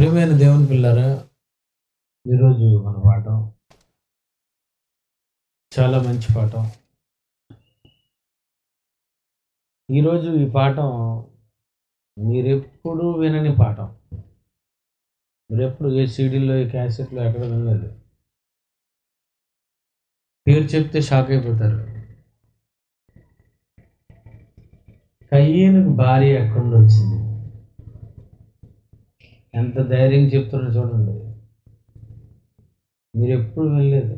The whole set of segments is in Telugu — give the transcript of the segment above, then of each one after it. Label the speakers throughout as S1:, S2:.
S1: ప్రియమైన దేవుని పిల్లారా, ఈరోజు మన పాఠం చాలా మంచి పాఠం. ఈరోజు ఈ పాఠం మీరెప్పుడు వినని పాఠం. మీరెప్పుడు ఏ సీడీల్లో, ఏ క్యాసెట్‌లో ఎక్కడ వినలేదు. పేరు చెప్తే షాక్ అయిపోతారు. కయ్యనుకు భార్య ఎక్కడి నుండి వచ్చింది? ఎంత ధైర్యం చెప్తున్నారో చూడండి. మీరెప్పుడు వినలేదు.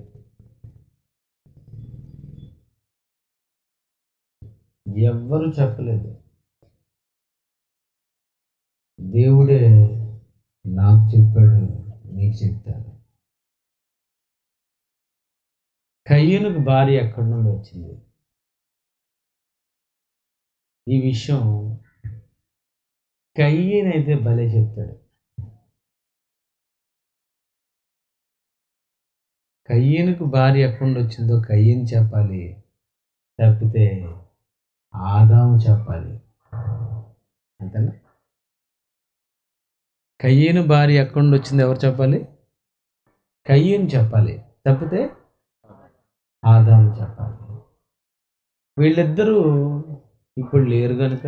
S1: ఎవ్వరు చెప్పలేదు. దేవుడే నాకు చెప్పాడు, నీకు చెప్తాను. కయ్యనుకు భార్య ఎక్కడి నుండి వచ్చింది? ఈ విషయం కయ్యనైతే భలే చెప్తాడు. కయ్యనుకు భార్య ఎక్కడి నుండి వచ్చిందో కయ్యను చెప్పాలి, తప్పితే ఆదాము చెప్పాలి. అంతేనా? కయ్యను భార్య ఎక్కడి నుండి వచ్చిందో ఎవరు చెప్పాలి? కయ్యను చెప్పాలి, తప్పితే ఆదాము చెప్పాలి. వీళ్ళిద్దరూ ఇప్పుడు లేరు కనుక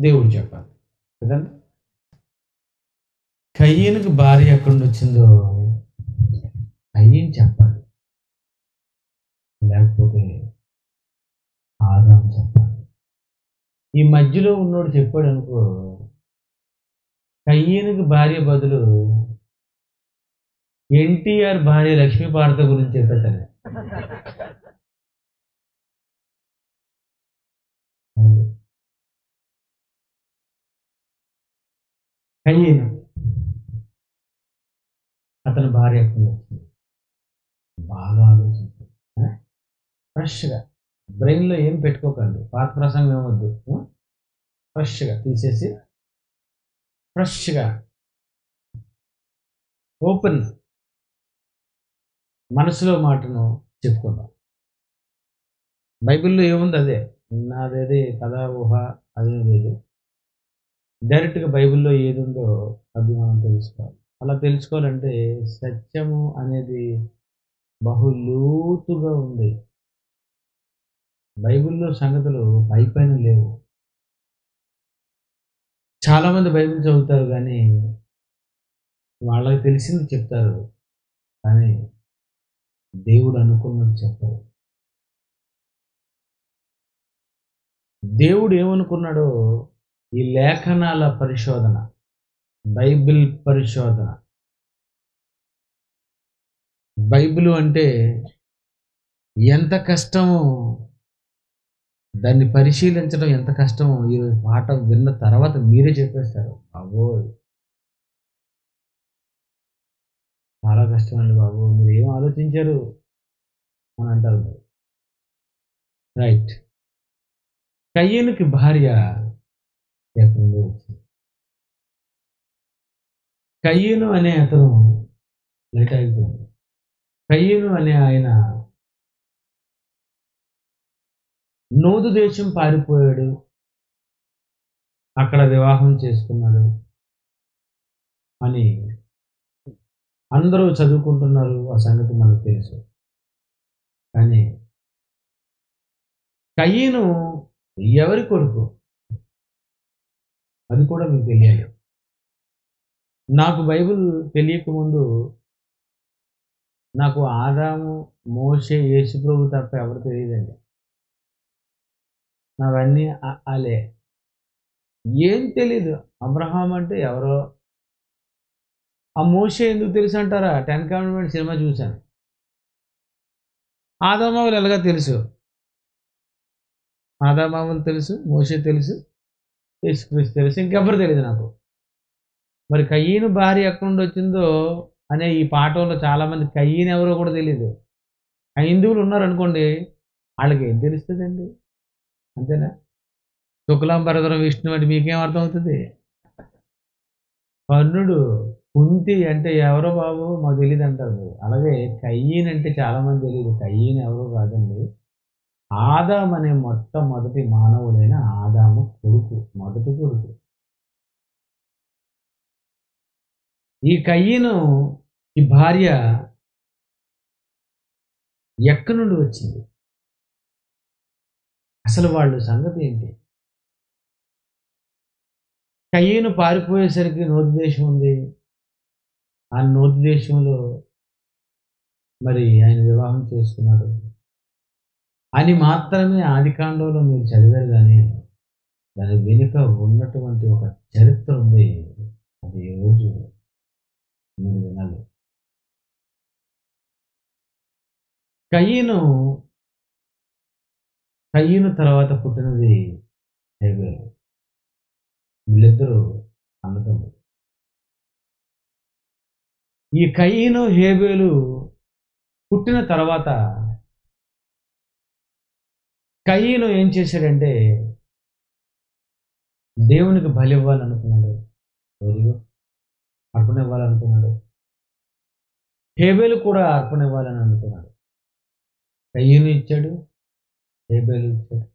S1: దేవుడు చెప్పాలి కదండి. కయ్యనుకు భార్య ఎక్కడి నుండి వచ్చిందో కయ్యను చెప్పాలి, లేకపోతే ఆదాము చెప్పాలి. ఈ మధ్యలో ఉన్నోడు చెప్పాడు అనుకో, కయ్యనుకు భార్య బదులు ఎన్టీఆర్ భార్య లక్ష్మీపార్వత గురించి చెప్పేస్తాను. కయ్యను అతని భార్య ఎక్కడి వచ్చింది? బాగా ఆలోచించండి. ఫ్రెష్గా బ్రెయిన్లో ఏం పెట్టుకోకండి, పాత ప్రసంగం ఏమొద్దు. ఫ్రెష్గా తీసేసి ఫ్రెష్గా ఓపెన్ మనసులో మాటను చెప్పుకుందాం. బైబిల్లో ఏముంది అదే, నాదేది కథ ఊహ అదేం లేదు. డైరెక్ట్గా బైబిల్లో ఏది ఉందో అది మనం తెలుసుకోవాలి. అలా తెలుసుకోవాలంటే సత్యము అనేది బహులోతుగా ఉంది. బైబిల్లో సంగతులు పైపైన లేవు. చాలామంది బైబిల్ చదువుతారు కానీ వాళ్ళకి తెలిసింది చెప్తారు, కానీ దేవుడు అనుకున్నది చెప్పరు. దేవుడు ఏమనుకున్నాడో ఈ లేఖనాల పరిశోధన, బైబిల్ పరిశోధన. బైబిల్ అంటే ఎంత కష్టమో, దాన్ని పరిశీలించడం ఎంత కష్టమో ఈ పాఠం విన్న తర్వాత మీరే చెప్పేస్తారు. బాబోయ్, చాలా కష్టం అండి బాబు, మీరు ఏం ఆలోచించారు అని అంటారు మీరు. రైట్. కయ్యనుకి భార్య ఎక్కడి నుండి వచ్చింది? కయ్యను అనే అతను లైట్ అయిపోయింది. కయ్యను అనే ఆయన నోదు దేశం పారిపోయాడు, అక్కడ వివాహం చేసుకున్నాడు అని అందరూ చదువుకుంటున్నారు. ఆ సంగతి మనకు తెలుసు. కానీ కయ్యను ఎవరి కొడుకు అది కూడా మీకు తెలియాలి. నాకు బైబిల్ తెలియకముందు నాకు ఆదాము, మోషే, యేసుప్రభు తప్ప ఎవరు తెలియదండి. అవన్నీ ఆలే. ఏం తెలీదు. అబ్రహాం అంటే ఎవరో. ఆ మోషే ఎందుకు తెలుసు అంటారా? 10 కమాండ్‌మెంట్స్ సినిమా చూశాను. ఆదామావులు ఎలాగో తెలుసు. ఆదామావులు తెలుసు, మోషే తెలుసు, యేసుక్రీస్తు తెలుసు. ఇంకెవ్వరు తెలీదు నాకు. మరి కయీను భార్య ఎక్కడి నుండి వచ్చిందో అనే ఈ పాఠంలో చాలామంది కయీను ఎవరో కూడా తెలీదు. హైందువులు ఉన్నారనుకోండి, ఆళ్ళకేం తెలుస్తదండి? అంతేనా? శుక్లాంబరధరం విష్ణువు అంటే మీకేం అర్థమవుతది? కర్ణుడు, కుంతి అంటే ఎవరో బాబు మాకు తెలీదంటారు. అలాగే కయీన్ అంటే చాలామంది తెలీదు. కయీన్ ఎవరో కాదండి. ఆదాము అనే మొట్టమొదటి మానవుడైన ఆదాము కొడుకు, మొదటి కొడుకు. ఈ కయ్యను ఈ భార్య ఎక్కడి నుండి వచ్చింది? అసలు వాళ్ళు సంగతి ఏంటి? కయ్యను పారిపోయేసరికి నోతి దేశం ఉంది. ఆ నోతి దేశంలో మరి ఆయన వివాహం చేసుకున్నాడు అని మాత్రమే ఆదికాండంలో మీరు చదివారు కానీ దాని వెనుక ఉన్నటువంటి ఒక చరిత్ర ఉంది. అది ఈరోజు మీరు వినాలి. కయ్యను కయ్యను తర్వాత పుట్టినది హేబెలు. వీళ్ళిద్దరూ అన్నదమ్ములు. ఈ కయ్యను హేబెలు పుట్టిన తర్వాత కయ్యను ఏం చేశాడంటే దేవునికి బలి ఇవ్వాలనుకున్నాడు. అర్పణ ఇవ్వాలనుకున్నాడు. హేబెలు కూడా అర్పణ ఇవ్వాలని అనుకున్నాడు. కయ్యను ఇచ్చాడు, హేబెలు ఇచ్చాడు.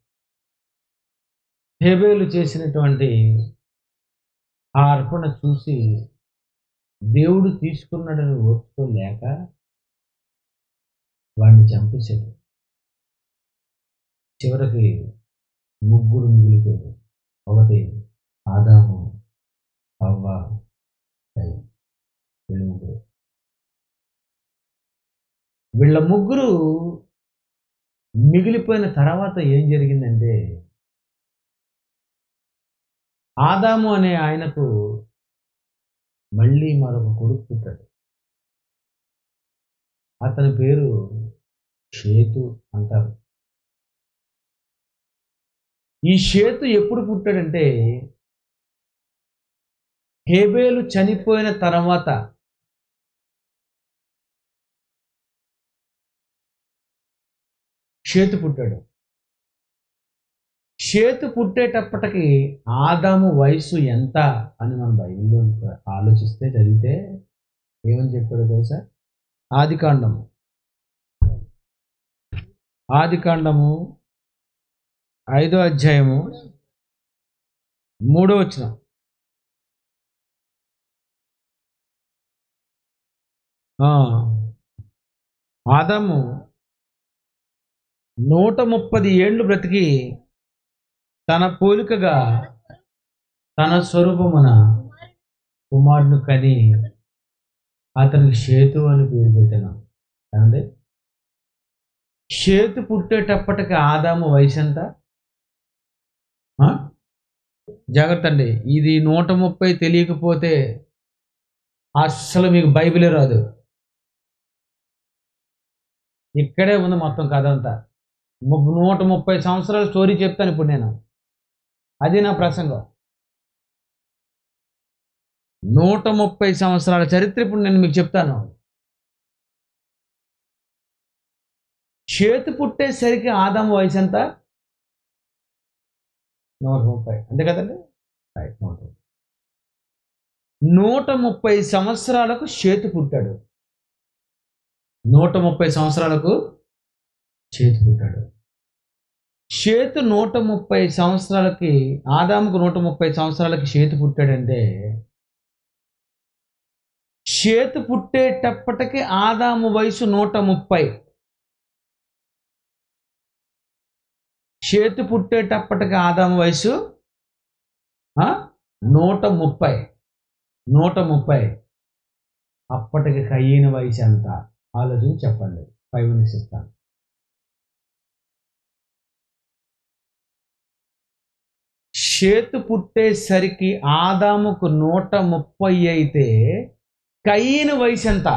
S1: హేబెలు చేసినటువంటి ఆ అర్పణ చూసి దేవుడు తీసుకున్నాడని ఓర్చుకోలేక వాడిని చంపేశాడు. చివరికి ముగ్గురు మిగిలిపోయారు. ఒకటి ఆదాము, హవ్వ, కయ్యను. వీళ్ళ ముగ్గురు మిగిలిపోయిన తర్వాత ఏం జరిగిందంటే ఆదాము అనే ఆయనకు మళ్ళీ మరొక కొడుకు పుట్టాడు. అతని పేరు షేతు అంటారు. ఈ షేతు ఎప్పుడు పుట్టాడంటే హేబెలు చనిపోయిన తర్వాత షేతు పుట్టాడు. షేతు పుట్టేటప్పటికి ఆదాము వయసు ఎంత అని మన బైబిల్లో ఆలోచిస్తే చదివితే ఏమని చెప్పాడో తెలుసా? ఆదికాండము 5వ అధ్యాయము 3వ వచనం. ఆదాము 130 ఏండ్లు బ్రతికి తన పోలికగా తన స్వరూపమున కుమారుని కని అతనికి షేతు అని పేరు పెట్టాను. ఏమండి? షేతు పుట్టేటప్పటికి ఆదాము వయసు ఎంత? జాగ్రత్త అండి, ఇది 130 తెలియకపోతే అస్సలు మీకు బైబిలే రాదు. ఇక్కడే ఉంది మొత్తం కథ అంతా. 130 సంవత్సరాల స్టోరీ చెప్తాను ఇప్పుడు నేను. అది నా ప్రసంగం. 130 సంవత్సరాల చరిత్ర ఇప్పుడు నేను మీకు చెప్తాను. షేతు పుట్టేసరికి ఆదాము వయసు ఎంత? 130. అంతే కదండి? 130 సంవత్సరాలకు షేతు పుట్టాడు. 130 సంవత్సరాలకు షేతు పుట్టాడు. షేతు 130 సంవత్సరాలకి, ఆదాముకు 130 సంవత్సరాలకి షేతు పుట్టాడంటే షేతు పుట్టేటప్పటికి ఆదాము వయసు 130. షేతు పుట్టేటప్పటికి ఆదాము వయసు 130. 130. అప్పటికి కయ్యను వయసు ఎంత ఆలోచించి చెప్పండి. 5 minutes ఇస్తాను. షేతు పుట్టేసరికి ఆదాముకు 130 అయితే కయ్యను వయసు ఎంత?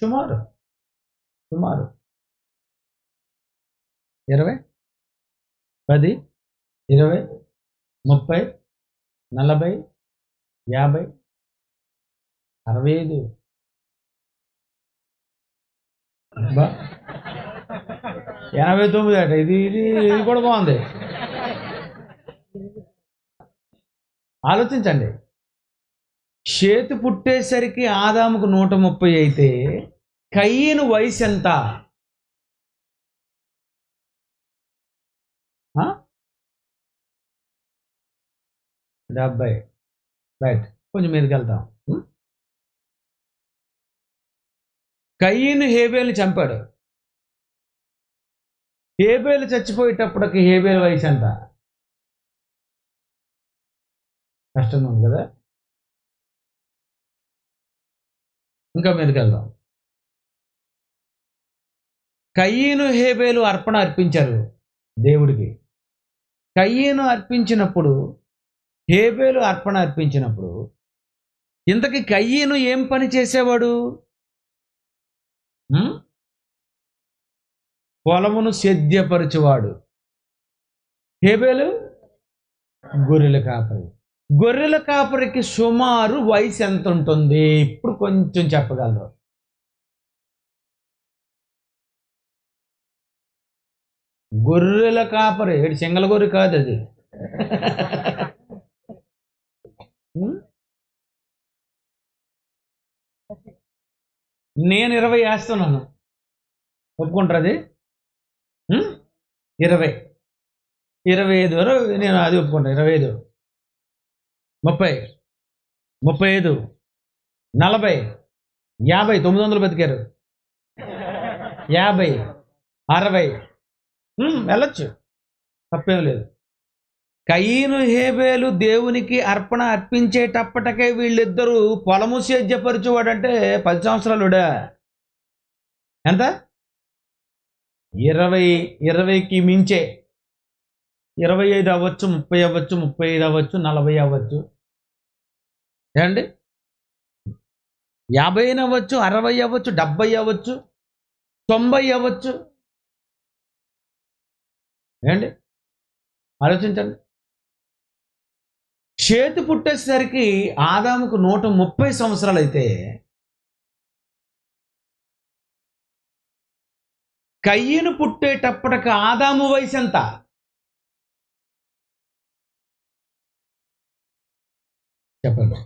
S1: సుమారు 20, 10, 20, 30, 40, 50, 65. 89 అట. ఇది కూడా బాగుంది. ఆలోచించండి. షేతు పుట్టేసరికి ఆదాముకు 130 అయితే కయ్యను వయసు ఎంత? 70. రైట్, కొంచెం మీదకి వెళ్తాం. కయ్యను హేబేలుని చంపాడు. హేబేలు చచ్చిపోయేటప్పటికి హేబేలు వయసు ఎంత? కష్టంగా ఉంది కదా. ఇంకా మీదకి వెళ్దాం. కయ్యను హేబేలు అర్పణ అర్పించారు దేవుడికి. కయ్యను అర్పించినప్పుడు, హేబేలు అర్పణ అర్పించినప్పుడు, ఇంతకీ కయ్యను ఏం పని చేసేవాడు? పొలమును సేద్యపరచువాడు. హేబేలు గొర్రెల కాపరి. గొర్రెల కాపరికి సుమారు వయసు ఎంత ఉంటుంది? ఇప్పుడు కొంచెం చెప్పగలరు. గొర్రెల కాపరి సింగల్ గొర్రె కాదు అది. నేను 20 వేస్తున్నాను, ఒప్పుకుంటారు అది? 20, 25 వరకు నేను అది ఒప్పుకుంటాను. 25, 30, 35, 40, 50, 900 బతికారు. 50, 60 వెళ్ళొచ్చు, తప్పేం లేదు. కయీను హేబేలు దేవునికి అర్పణ అర్పించేటప్పటికే వీళ్ళిద్దరూ పొలము సేద్యపరచువాడంటే 10 సంవత్సరాలుడా? ఎంత? 20కి మించే. 25 అవ్వచ్చు, 30 అవ్వచ్చు, 35 అవ్వచ్చు, 40 అవ్వచ్చు. ఏమండి? 50 అవ్వచ్చు, 60 అవ్వచ్చు, 70 అవ్వచ్చు, 90 అవ్వచ్చు. ఏమండి? ఆలోచించండి. షేతు పుట్టేసరికి ఆదాముకు 130 సంవత్సరాలు అయితే కయ్యను పుట్టేటప్పటికి ఆదాము వయసు ఎంత? చెప్పండి.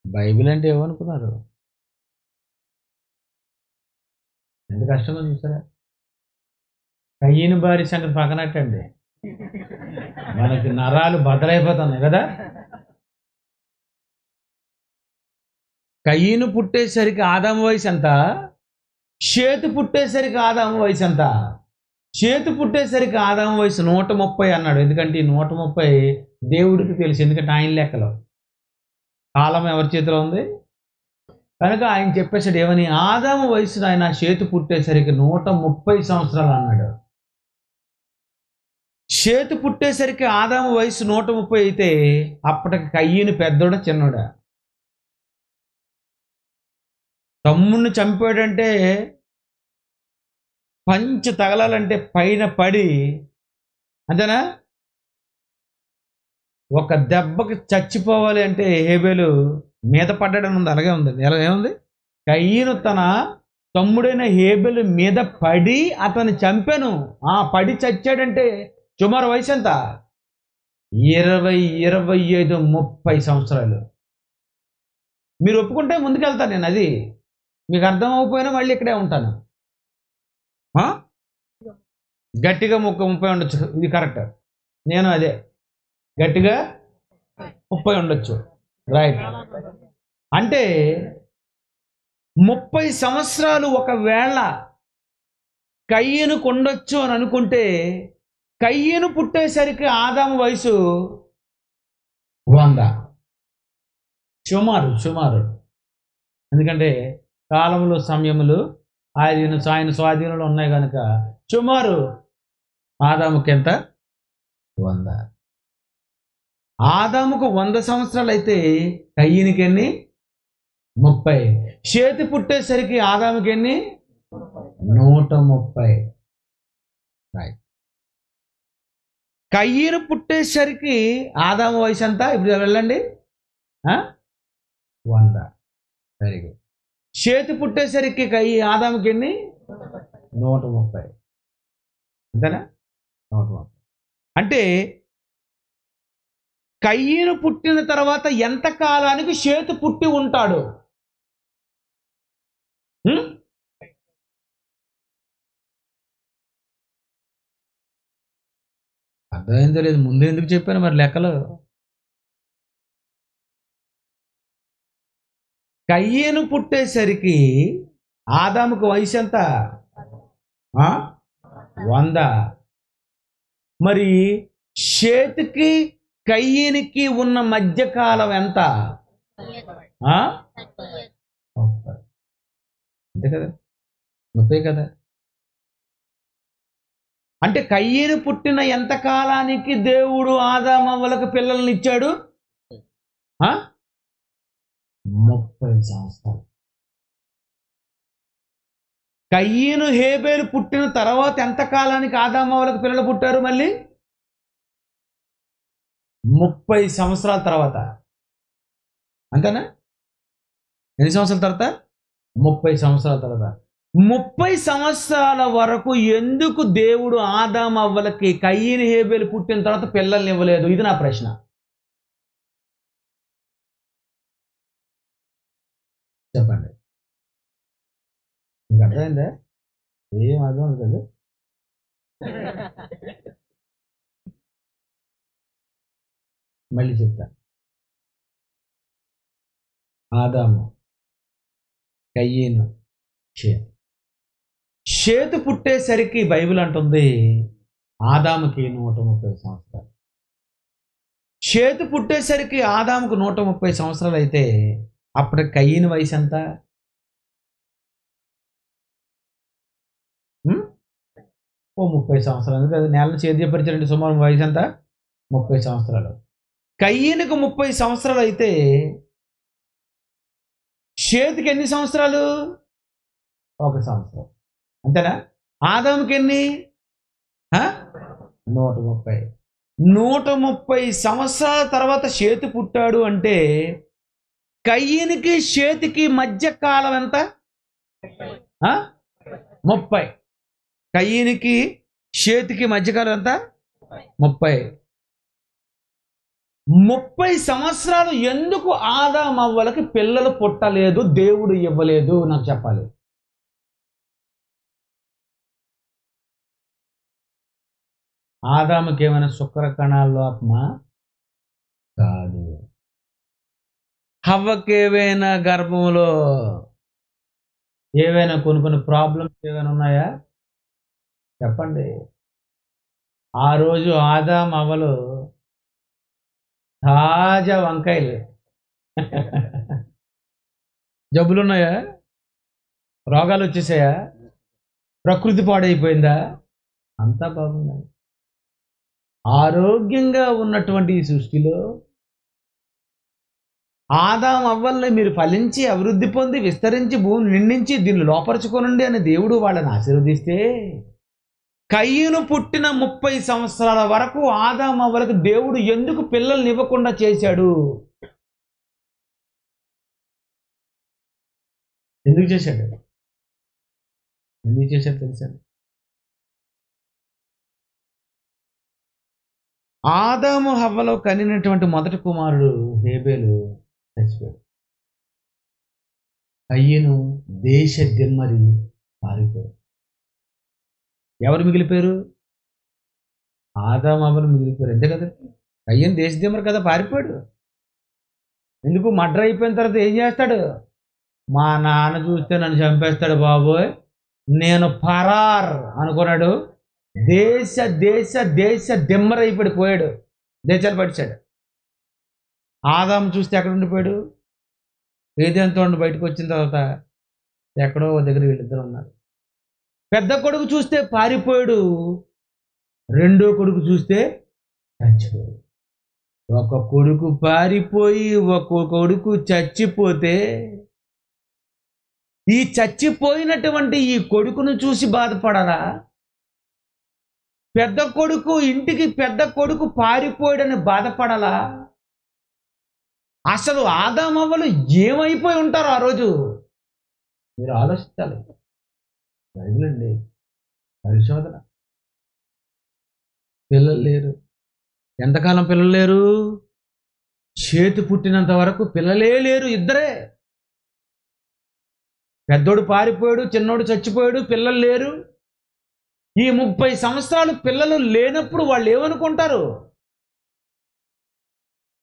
S1: బైబిల్ అంటే ఏమనుకున్నారు? ఎంత కష్టమో చూసారా? కయ్యను భార్య సంగతి పక్కనట్టండి, మనకి నరాలు బదలైపోతున్నాయి కదా. కయ్యను పుట్టేసరికి ఆదాము వయసు ఎంత? షేతు పుట్టేసరికి ఆదాము వయసు ఎంత? షేతు పుట్టేసరికి ఆదాము వయసు 130 అన్నాడు. ఎందుకంటే ఈ 130 దేవుడికి తెలుసు, ఎందుకంటే ఆయన లెక్కలో కాలం ఎవరి చేతిలో ఉంది కనుక ఆయన చెప్పేసాడు ఏమని, ఆదాము వయసు ఆయన షేతు పుట్టేసరికి 130 సంవత్సరాలు అన్నాడు. షేతు పుట్టేసరికి ఆదాము వయసు 130 అయితే అప్పటికి కయ్యను పెద్దోడా చిన్నోడా? తమ్ముడిని చంపాడంటే పంచు తగలాలంటే పైన పడి, అంతేనా? ఒక దెబ్బకి చచ్చిపోవాలి అంటే హేబేలు మీద పడ్డాడని ఉంది, అలాగే ఉంది. ఎలా ఏముంది? కయ్యను తన తమ్ముడైన హేబేలు మీద పడి అతన్ని చంపాను. పడి చచ్చాడంటే సుమారు వయసు ఎంత? 20, 25, 30 సంవత్సరాలు. మీరు ఒప్పుకుంటే ముందుకెళ్తాను నేను. అది మీకు అర్థం అవ్వకపోయినా మళ్ళీ ఇక్కడే ఉంటాను. గట్టిగా 30 ఉండొచ్చు, ఇది కరెక్ట్. నేను అదే గట్టిగా 30 ఉండొచ్చు. రైట్. అంటే 30 సంవత్సరాలు ఒకవేళ కయ్యనుకు ఉండొచ్చు అని అనుకుంటే, కయ్యను పుట్టేసరికి ఆదాము వయసు 100. సుమారు. ఎందుకంటే కాలములు సమయములు ఆయన స్వాధీనంలో ఉన్నాయి కనుక సుమారు ఆదాముకి ఎంత? 100. ఆదాముకు 100 సంవత్సరాలు అయితే కయ్యనికి ఎన్ని? 30. షేతు పుట్టేసరికి ఆదాముకి ఎన్ని? 130. రైట్. కయ్యను పుట్టేసరికి ఆదాము వయసు ఎంత? ఇప్పుడు వెళ్ళండి. 100. Very good. షేతు పుట్టేసరికి ఆదాముకి ఎన్ని? 130. అంతేనా? 130. అంటే కయ్యను పుట్టిన తర్వాత ఎంత కాలానికి షేతు పుట్టి ఉంటాడు? హ్మ్? అర్థమైందో లేదు, ముందు ఎందుకు చెప్పాను మరి లెక్కలు. కయ్యను పుట్టేసరికి ఆదాముకు వయసు ఎంత? 100. మరి షేతుకి కయ్యనికి ఉన్న మధ్యకాలం ఎంత? 30. అంతే కదా, 30 కదా. అంటే కయ్యను పుట్టిన ఎంత కాలానికి దేవుడు ఆదామవ్వలకు పిల్లల్ని ఇచ్చాడు? 30 సంవత్సరాలు. కయ్యను హేబేలు పుట్టిన తర్వాత ఎంత కాలానికి ఆదామవ్వలకు పిల్లలు పుట్టారు? మళ్ళీ 30 సంవత్సరాల తర్వాత. అంతేనా? ఎన్ని సంవత్సరాల తర్వాత? 30 సంవత్సరాల తర్వాత. 30 సంవత్సరాల వరకు ఎందుకు దేవుడు ఆదామవ్వలకి కయ్యను హేబేలు పుట్టిన తర్వాత పిల్లల్ని ఇవ్వలేదు? ఇది నా ప్రశ్న. చెప్పండి. మీకు అర్థమైందా? ఏం అర్థం కదా. మళ్ళీ చెప్తా. ఆదాము, కయ్యను, షేతు. షేతు పుట్టేసరికి బైబిల్ అంటుంది ఆదాముకి 130 సంవత్సరాలు. షేతు పుట్టేసరికి ఆదాముకు 130 సంవత్సరాలు అయితే అప్పటి కయ్యను వయసు ఎంత? ఓ 30 సంవత్సరాలు. అది నేలను చేద్యపరిచారండి. సుమారు వయసు ఎంత? 30 సంవత్సరాలు. కయ్యనుకు 30 సంవత్సరాలు అయితే షేతుకి ఎన్ని సంవత్సరాలు? 1 సంవత్సరం. అంతేనా? ఆదాముకి ఎన్ని? 130. 130 సంవత్సరాల తర్వాత షేతు పుట్టాడు అంటే కయ్యనికి షేతుకి మధ్య కాలం ఎంత? 30. కయ్యనికి షేతుకి మధ్యకాలం ఎంత? 30. 30 సంవత్సరాలు ఎందుకు ఆదామవ్వలకి పిల్లలు పుట్టలేదు, దేవుడు ఇవ్వలేదు? నాకు చెప్పాలి. ఆదాముకి ఏమైనా శుక్ర కణాల లోపమా? కాదు. హవ్వకి ఏవైనా గర్భంలో ఏవైనా కొన్ని ప్రాబ్లమ్స్ ఏమైనా ఉన్నాయా? చెప్పండి. ఆ రోజు ఆదాము అవ్వలు తాజా వంకాయలు. జబ్బులున్నాయా? రోగాలు వచ్చేసాయా? ప్రకృతి పాడైపోయిందా? అంతా బాగుంది. ఆరోగ్యంగా ఉన్నటువంటి ఈ సృష్టిలో ఆదాము అవ్వల్ని మీరు ఫలించి అభివృద్ధి పొంది విస్తరించి భూమిని నిండించి దీన్ని లోపరుచుకోనండి అని దేవుడు వాళ్ళని ఆశీర్వదిస్తే కయ్యను పుట్టిన 30 సంవత్సరాల వరకు ఆదాము అవ్వలకు దేవుడు ఎందుకు పిల్లల్ని ఇవ్వకుండా చేశాడు? ఎందుకు చేశాడు? ఎందుకు చేశాడు తెలుసా? ఆదాము హవ్వలో కనినటువంటి మొదటి కుమారుడు హేబేలు చచ్చిపోయాడు. కయ్యను దేశ దిమ్మరి పారిపోయాడు. ఎవరు మిగిలిపోయారు? ఆదాము హవ్వలు మిగిలిపోయారు. అంతే కదా. కయ్యను దేశ దిమ్మరి కదా, పారిపోయాడు. ఎందుకు? మర్డర్ అయిపోయిన తర్వాత ఏం చేస్తాడు? మా నాన్న చూస్తే నన్ను చంపేస్తాడు బాబోయ్, నేను ఫరార్ అనుకున్నాడు. దేశ దేశ దేశ దిమ్మరైపోయాడు. దేశాలు పడిచాడు. ఆదాము చూస్తే ఎక్కడ ఉండిపోయాడు? ఏదైనా తోండి బయటకు వచ్చిన తర్వాత ఎక్కడో దగ్గర వీళ్ళిద్దరు ఉన్నారు. పెద్ద కొడుకు చూస్తే పారిపోయాడు, రెండో కొడుకు చూస్తే చచ్చిపోయాడు. ఒక కొడుకు పారిపోయి ఒక కొడుకు చచ్చిపోతే ఈ చచ్చిపోయినటువంటి ఈ కొడుకును చూసి బాధపడరా? పెద్ద కొడుకు ఇంటికి పెద్ద కొడుకు పారిపోయాడని బాధపడాలా? అసలు ఆదామవ్వలు ఏమైపోయి ఉంటారు ఆ రోజు? మీరు ఆలోచించాలి. బైబిల్ అండి, పరిశోధన. పిల్లలు లేరు. ఎంతకాలం పిల్లలు లేరు? చేతి పుట్టినంత వరకు పిల్లలే లేరు, ఇద్దరే. పెద్దోడు పారిపోయాడు, చిన్నోడు చచ్చిపోయాడు, పిల్లలు లేరు. ఈ 30 సంవత్సరాలు పిల్లలు లేనప్పుడు వాళ్ళు ఏమనుకుంటారు?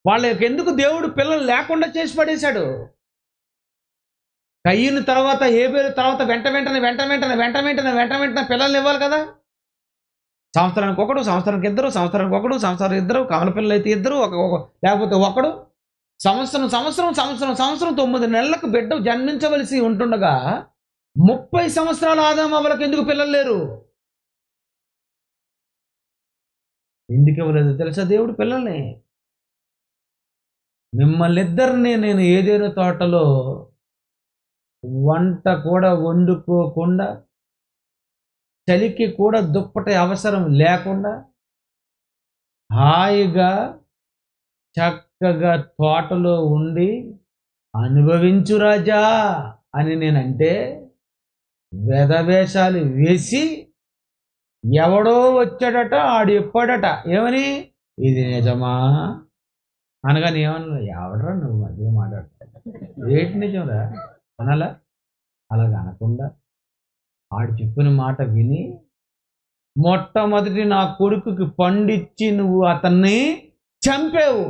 S1: వాళ్ళకి ఎందుకు దేవుడు పిల్లలు లేకుండా చేసి పడేశాడు? కయ్యను తర్వాత హేబేలు తర్వాత వెంట వెంటనే పిల్లల్ని ఇవ్వాలి కదా. సంవత్సరానికి ఒకడు, సంవత్సరానికి ఇద్దరు, సంవత్సరానికి ఒకడు, సంవత్సరానికి ఇద్దరు, కమల పిల్లలు అయితే ఇద్దరు, లేకపోతే ఒకడు. సంవత్సరం 9 నెలలకు బిడ్డ జన్మించవలసి ఉంటుండగా 30 సంవత్సరాల ఆదాము అవ్వలకు ఎందుకు పిల్లలు లేరు? ఎందుకు ఇవ్వలేదు తెలుసా దేవుడు పిల్లల్ని? మిమ్మల్ని ఇద్దరిని నేను ఏదేను తోటలో వంట కూడా వండుకోకుండా, చలికి కూడా దుప్పటి అవసరం లేకుండా, హాయిగా చక్కగా తోటలో ఉండి అనుభవించు రాజా అని నేనంటే వేషాలు వేసి ఎవడో వచ్చాడట, ఆడు చెప్పాడట ఏమని, ఇది నిజమా అనగానే ఏమన్నా, ఎవడరా నువ్వు మధ్య మాట్లాడతావు, ఏంటి నిజంరా అనాలా? అలాగ అనకుండా ఆడు చెప్పిన మాట విని మొట్టమొదటి నా కొడుకుకి పండిచ్చి నువ్వు అతన్ని చంపావు.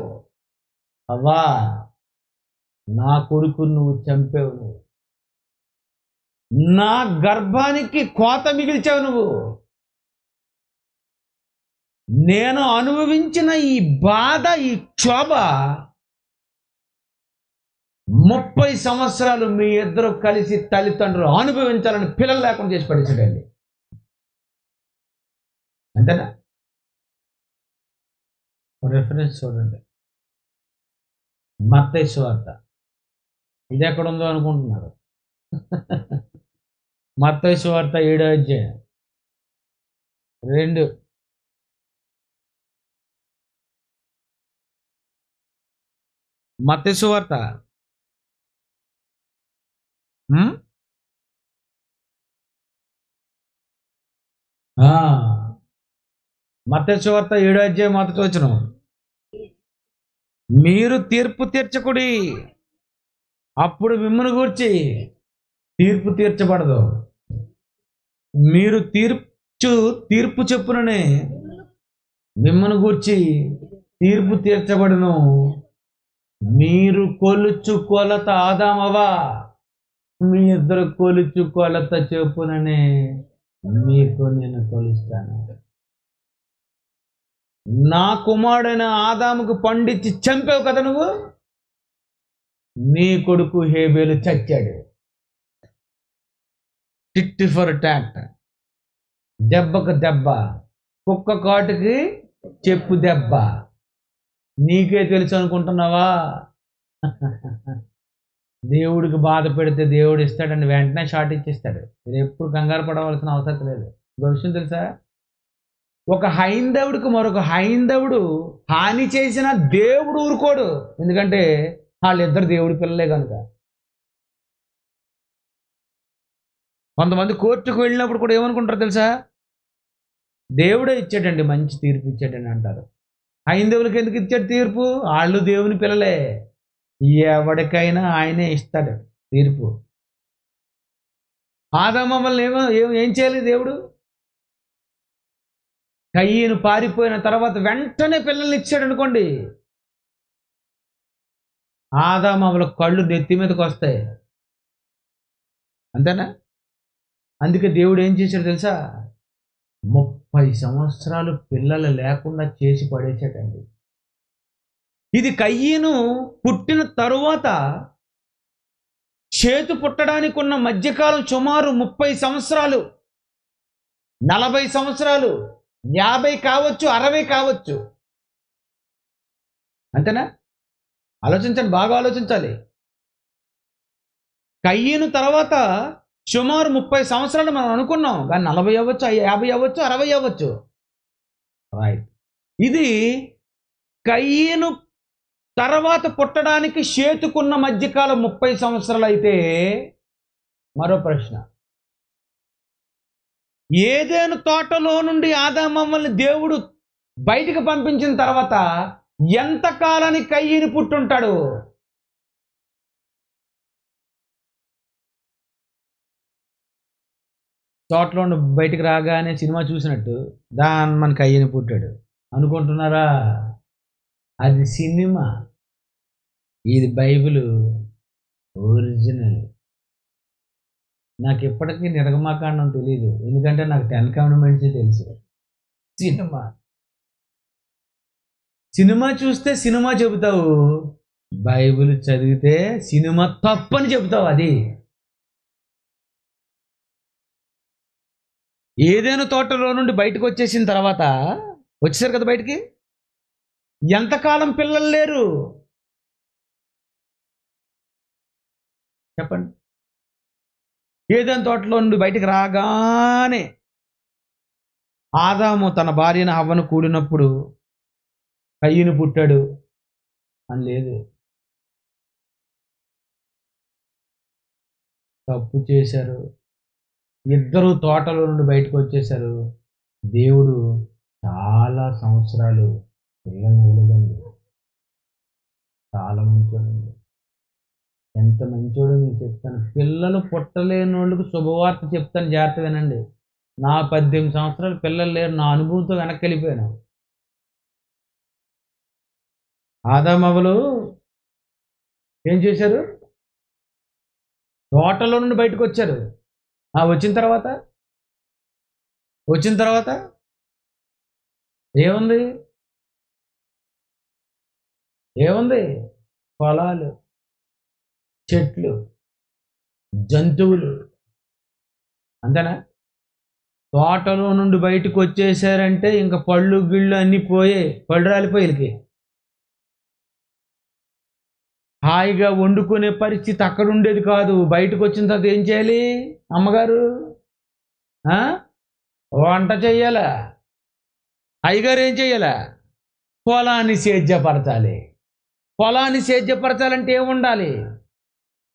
S1: అవ్వా, నా కొడుకు నువ్వు చంపావు, నువ్వు నా గర్భానికి కోత మిగిల్చావు, నువ్వు నేను అనుభవించిన ఈ బాధ, ఈ క్షోభ 30 సంవత్సరాలు మీ ఇద్దరు కలిసి తల్లిదండ్రులు అనుభవించాలని పిల్లలు లేకుండా చేసి పడేసాడండి. అంతేనా? రెఫరెన్స్ చూడండి, మత్తయి సువార్త. ఇది ఎక్కడ ఉందో అనుకుంటున్నారు? మత్తయి సువార్త 7వ అధ్యాయం 2. మత్తయి సువార్త మత్తయి సువార్త 7వ అధ్యాయం 1వ వచనం. మీరు తీర్పు తీర్చకుడి, అప్పుడు మిమ్మును గూర్చి తీర్పు తీర్చబడదు. మీరు తీర్పు చెప్పుననే మిమ్మును గూర్చి తీర్పు తీర్చబడును. మీరు కొలుచు కొలత ఆదామవా, మీ ఇద్దరు కొలుచు కొలత చెప్పుననే మీకు నేను కొలుస్తాను. నా కుమారుడైన ఆదాముకు పండించి చంపావు కదా నువ్వు, నీ కొడుకు హేబేలు చచ్చాడు. టిట్ ఫర్ టాట్, దెబ్బకు దెబ్బ, కుక్క కాటుకి చెప్పు దెబ్బ. నీకే తెలుసు అనుకుంటున్నావా? దేవుడికి బాధ పెడితే దేవుడు ఇస్తాడండి, వెంటనే షార్ట్ ఇచ్చేస్తాడు. మీరు ఎప్పుడు కంగారు పడవలసిన అవసరం లేదు. ఒక విషయం తెలుసా, ఒక హైందవుడికి మరొక హైందవుడు హాని చేసిన దేవుడు ఊరుకోడు. ఎందుకంటే వాళ్ళిద్దరు దేవుడి పిల్లలే కనుక. కొంతమంది కోర్టుకు వెళ్ళినప్పుడు కూడా ఏమనుకుంటారు తెలుసా, దేవుడే ఇచ్చాడండి, మంచి తీర్పు ఇచ్చాడని అంటారు. హైందవులకి ఎందుకు ఇచ్చాడు తీర్పు? వాళ్ళు దేవుని పిల్లలే, ఎవరికైనా ఆయనే ఇస్తాడు తీర్పు. ఆదాము మమ్మల్ని ఏం చేయాలి దేవుడు? కయ్యను పారిపోయిన తర్వాత వెంటనే పిల్లల్ని ఇచ్చాడు అనుకోండి, ఆదాము వాళ్ళ కళ్ళు నెత్తి మీదకి వస్తాయి. అంతేనా? అందుకే దేవుడు ఏం చేశాడు తెలుసా, 30 సంవత్సరాలు పిల్లలు లేకుండా చేసి పడేసాడండి. ఇది కయ్యను పుట్టిన తరువాత చేతు పుట్టడానికి ఉన్న మధ్యకాలం సుమారు 30 సంవత్సరాలు, 40 సంవత్సరాలు, 50 కావచ్చు, 60 కావచ్చు. అంతేనా? ఆలోచించండి, బాగా ఆలోచించాలి. కయ్యను తర్వాత సుమారు 30 సంవత్సరాలు మనం అనుకున్నాం, కానీ 40 అవ్వచ్చు, 50 అవ్వచ్చు, 60 అవ్వచ్చు. రైట్. ఇది కయ్యను తర్వాత పుట్టడానికి షేతుకున్న మధ్యకాలం 30 సంవత్సరాలు అయితే, మరో ప్రశ్న, ఏదైనా తోటలో నుండి ఆదాము మమ్మల్ని దేవుడు బయటికి పంపించిన తర్వాత ఎంతకాలానికి కయ్యను పుట్టుంటాడు? తోటలో నుండి బయటికి రాగానే సినిమా చూసినట్టు మన కయ్యను పుట్టాడు అనుకుంటున్నారా? అది సినిమా, ఇది బైబిలు ఒరిజినల్. నాకు ఇప్పటికీ నిర్గమాకాండం తెలియదు, ఎందుకంటే నాకు 10 కమాండ్మెంట్స్ తెలుసు. సినిమా సినిమా చూస్తే సినిమా చెబుతావు, బైబిల్ చదివితే సినిమా తప్పని చెబుతావు. అది ఏదైనా తోటలో నుండి బయటకు వచ్చేసిన తర్వాత, వచ్చేసారు కదా బయటికి, ఎంతకాలం పిల్లలు లేరు చెప్పండి? ఏదైనా తోటలో నుండి బయటికి రాగానే ఆదాము తన భార్యను హవ్వను కూడినప్పుడు కయ్యను పుట్టాడు అని లేదు. తప్పు చేశారు, ఇద్దరు తోటలో నుండి బయటకు వచ్చేసారు. దేవుడు చాలా సంవత్సరాలు పిల్లల్ని ఇవ్వలేదండి. చాలా మంచోడండి, ఎంత మంచోడో మీకు చెప్తాను. పిల్లలు పుట్టలేని వాళ్ళకి శుభవార్త చెప్తాను, జాగ్రత్త వినండి. నా 18 సంవత్సరాలు పిల్లలు లేరు, నా అనుభవంతో వెనక్కి వెళ్ళిపోయాను. ఆదామవ్వలు ఏం చేశారు? తోటలో నుండి బయటకు వచ్చారు. వచ్చిన తర్వాత ఏముంది? పొలాలు, చెట్లు, జంతువులు, అంతేనా? తోటలో నుండి బయటకు వచ్చేసారంటే ఇంకా పళ్ళు గిళ్ళు అన్నీ పోయాయి, పళ్ళు రాలిపోయి హాయిగా వండుకునే పరిస్థితి అక్కడ ఉండేది కాదు. బయటకు వచ్చిన తర్వాత ఏం చేయాలి? అమ్మగారు వంట చెయ్యాలా, అయ్యగారు ఏం చెయ్యాలా? పొలాన్ని సేద్యపరచాలి. పొలాన్ని సేద్యపరచాలంటే ఏముండాలి?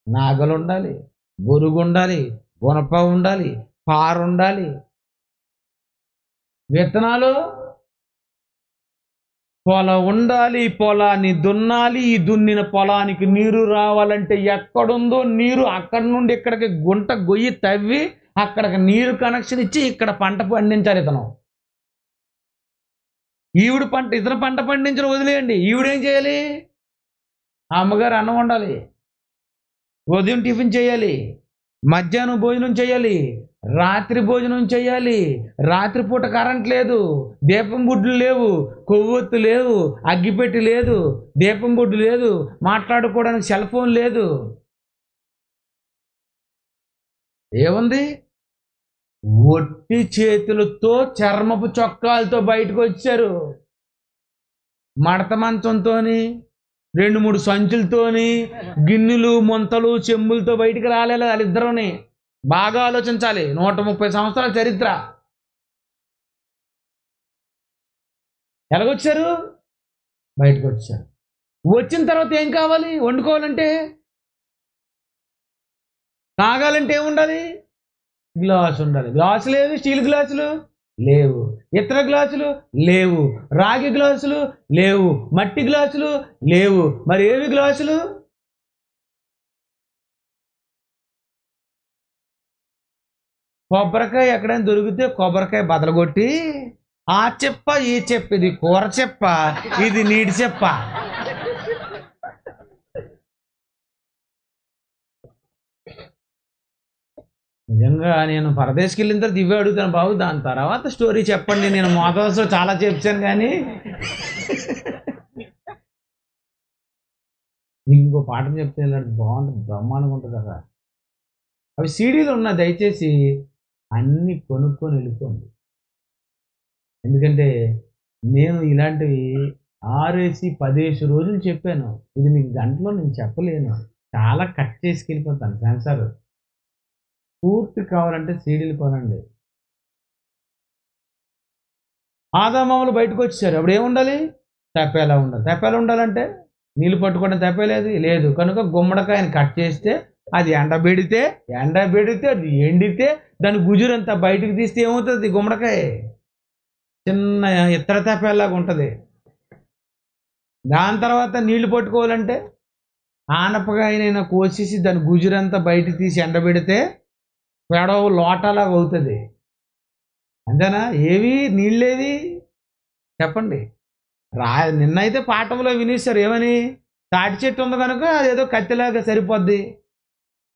S1: నాగలు ఉండాలి, బొరుగు ఉండాలి, గుణప ఉండాలి, పార ఉండాలి, విత్తనాలు, పొలం ఉండాలి, పొలాన్ని దున్నాలి. ఈ దున్నిన పొలానికి నీరు రావాలంటే ఎక్కడుందో నీరు అక్కడి నుండి ఇక్కడికి గుంట గొయ్యి తవ్వి అక్కడికి నీరు కనెక్షన్ ఇచ్చి ఇక్కడ పంట పండించాలి. ఇతను పంట పండించడం వదిలేయండి, ఈవిడేం చేయాలి? ఆ అమ్మగారు అన్నం వండాలి, ఉదయం టిఫిన్ చేయాలి, మధ్యాహ్నం భోజనం చేయాలి, రాత్రి భోజనం చేయాలి. రాత్రిపూట కరెంట్ లేదు, దీపం బుడ్లు లేవు, కొవ్వొత్తు లేవు, అగ్గిపెట్టి లేదు, దీపం బుడ్డు లేదు, మాట్లాడుకోవడానికి సెల్ ఫోన్ లేదు. ఏముంది? ఒట్టి చేతులతో చర్మపు చొక్కాలతో బయటకు వచ్చారు. మడత మంచంతో 2-3 సంచులతోని, గిన్నెలు ముంతలు చెంబులతో బయటికి రాలేదు వాళ్ళిద్దరుని. బాగా ఆలోచించాలి. 130 సంవత్సరాల చరిత్ర. ఎలాగొచ్చారు? బయటకు వచ్చారు. వచ్చిన తర్వాత ఏం కావాలి? వండుకోవాలంటే, తాగాలంటే ఏముండాలి? గ్లాసు ఉండాలి. గ్లాసులు ఏవి? స్టీల్ గ్లాసులు లేవు, ఇతర గ్లాసులు లేవు, రాగి గ్లాసులు లేవు, మట్టి గ్లాసులు లేవు. మరి ఏవి గ్లాసులు? కొబ్బరికాయ ఎక్కడైనా దొరికితే కొబ్బరికాయ బదలగొట్టి ఆ చెప్ప ఈ చెప్ప, ఇది కూర చెప్ప, ఇది నీటి చెప్ప. నిజంగా నేను పరదేశకి వెళ్ళిన తర్వాత ఇవే అడుగుతాను బాబు, దాని తర్వాత స్టోరీ చెప్పండి. నేను మోతాదులో చాలా చెప్పాను, కానీ ఇంకో పాఠం చెప్తే బాగుంటుంది, బ్రహ్మాండంగా ఉంటుంది కదా. అవి సీడీలు ఉన్నా, దయచేసి అన్నీ కొనుక్కొని వెళ్ళిపోండి. ఎందుకంటే నేను ఇలాంటివి 6-10 రోజులు చెప్పాను. ఇది మీకు గంటలో నేను చెప్పలేను, చాలా కట్ చేసుకెళ్ళిపోతాను. సెన్సార్ పూర్తి కావాలంటే సీడీలు కొనండి. ఆదామవ్వలు బయటకు వచ్చారు. అప్పుడు ఏముండాలి? తెప్పేలా ఉండాలి. తెప్పేలా ఉండాలంటే నీళ్ళు పట్టుకోవడం తెప్పేలేదు లేదు కనుక గుమ్మడికాయని కట్ చేస్తే అది ఎండబెడితే అది ఎండితే దాని గుజురంతా బయటకు తీస్తే ఏమవుతుంది? గుమ్మడికాయ చిన్న ఇత్తడి తెప్పేలాగా ఉంటుంది. దాని తర్వాత నీళ్లు పట్టుకోవాలంటే ఆనపకాయనైనా కోసేసి దాని గుజురంతా బయట తీసి ఎండబెడితే పెడవ లోటాలాగా అవుతుంది. అంతేనా? ఏవి నీళ్ళేవి చెప్పండి. నిన్నైతే పాఠంలో వినేశారు ఏమని, తాటి చెట్టు ఉంది కనుక అదేదో కత్తిలాగా సరిపోద్ది.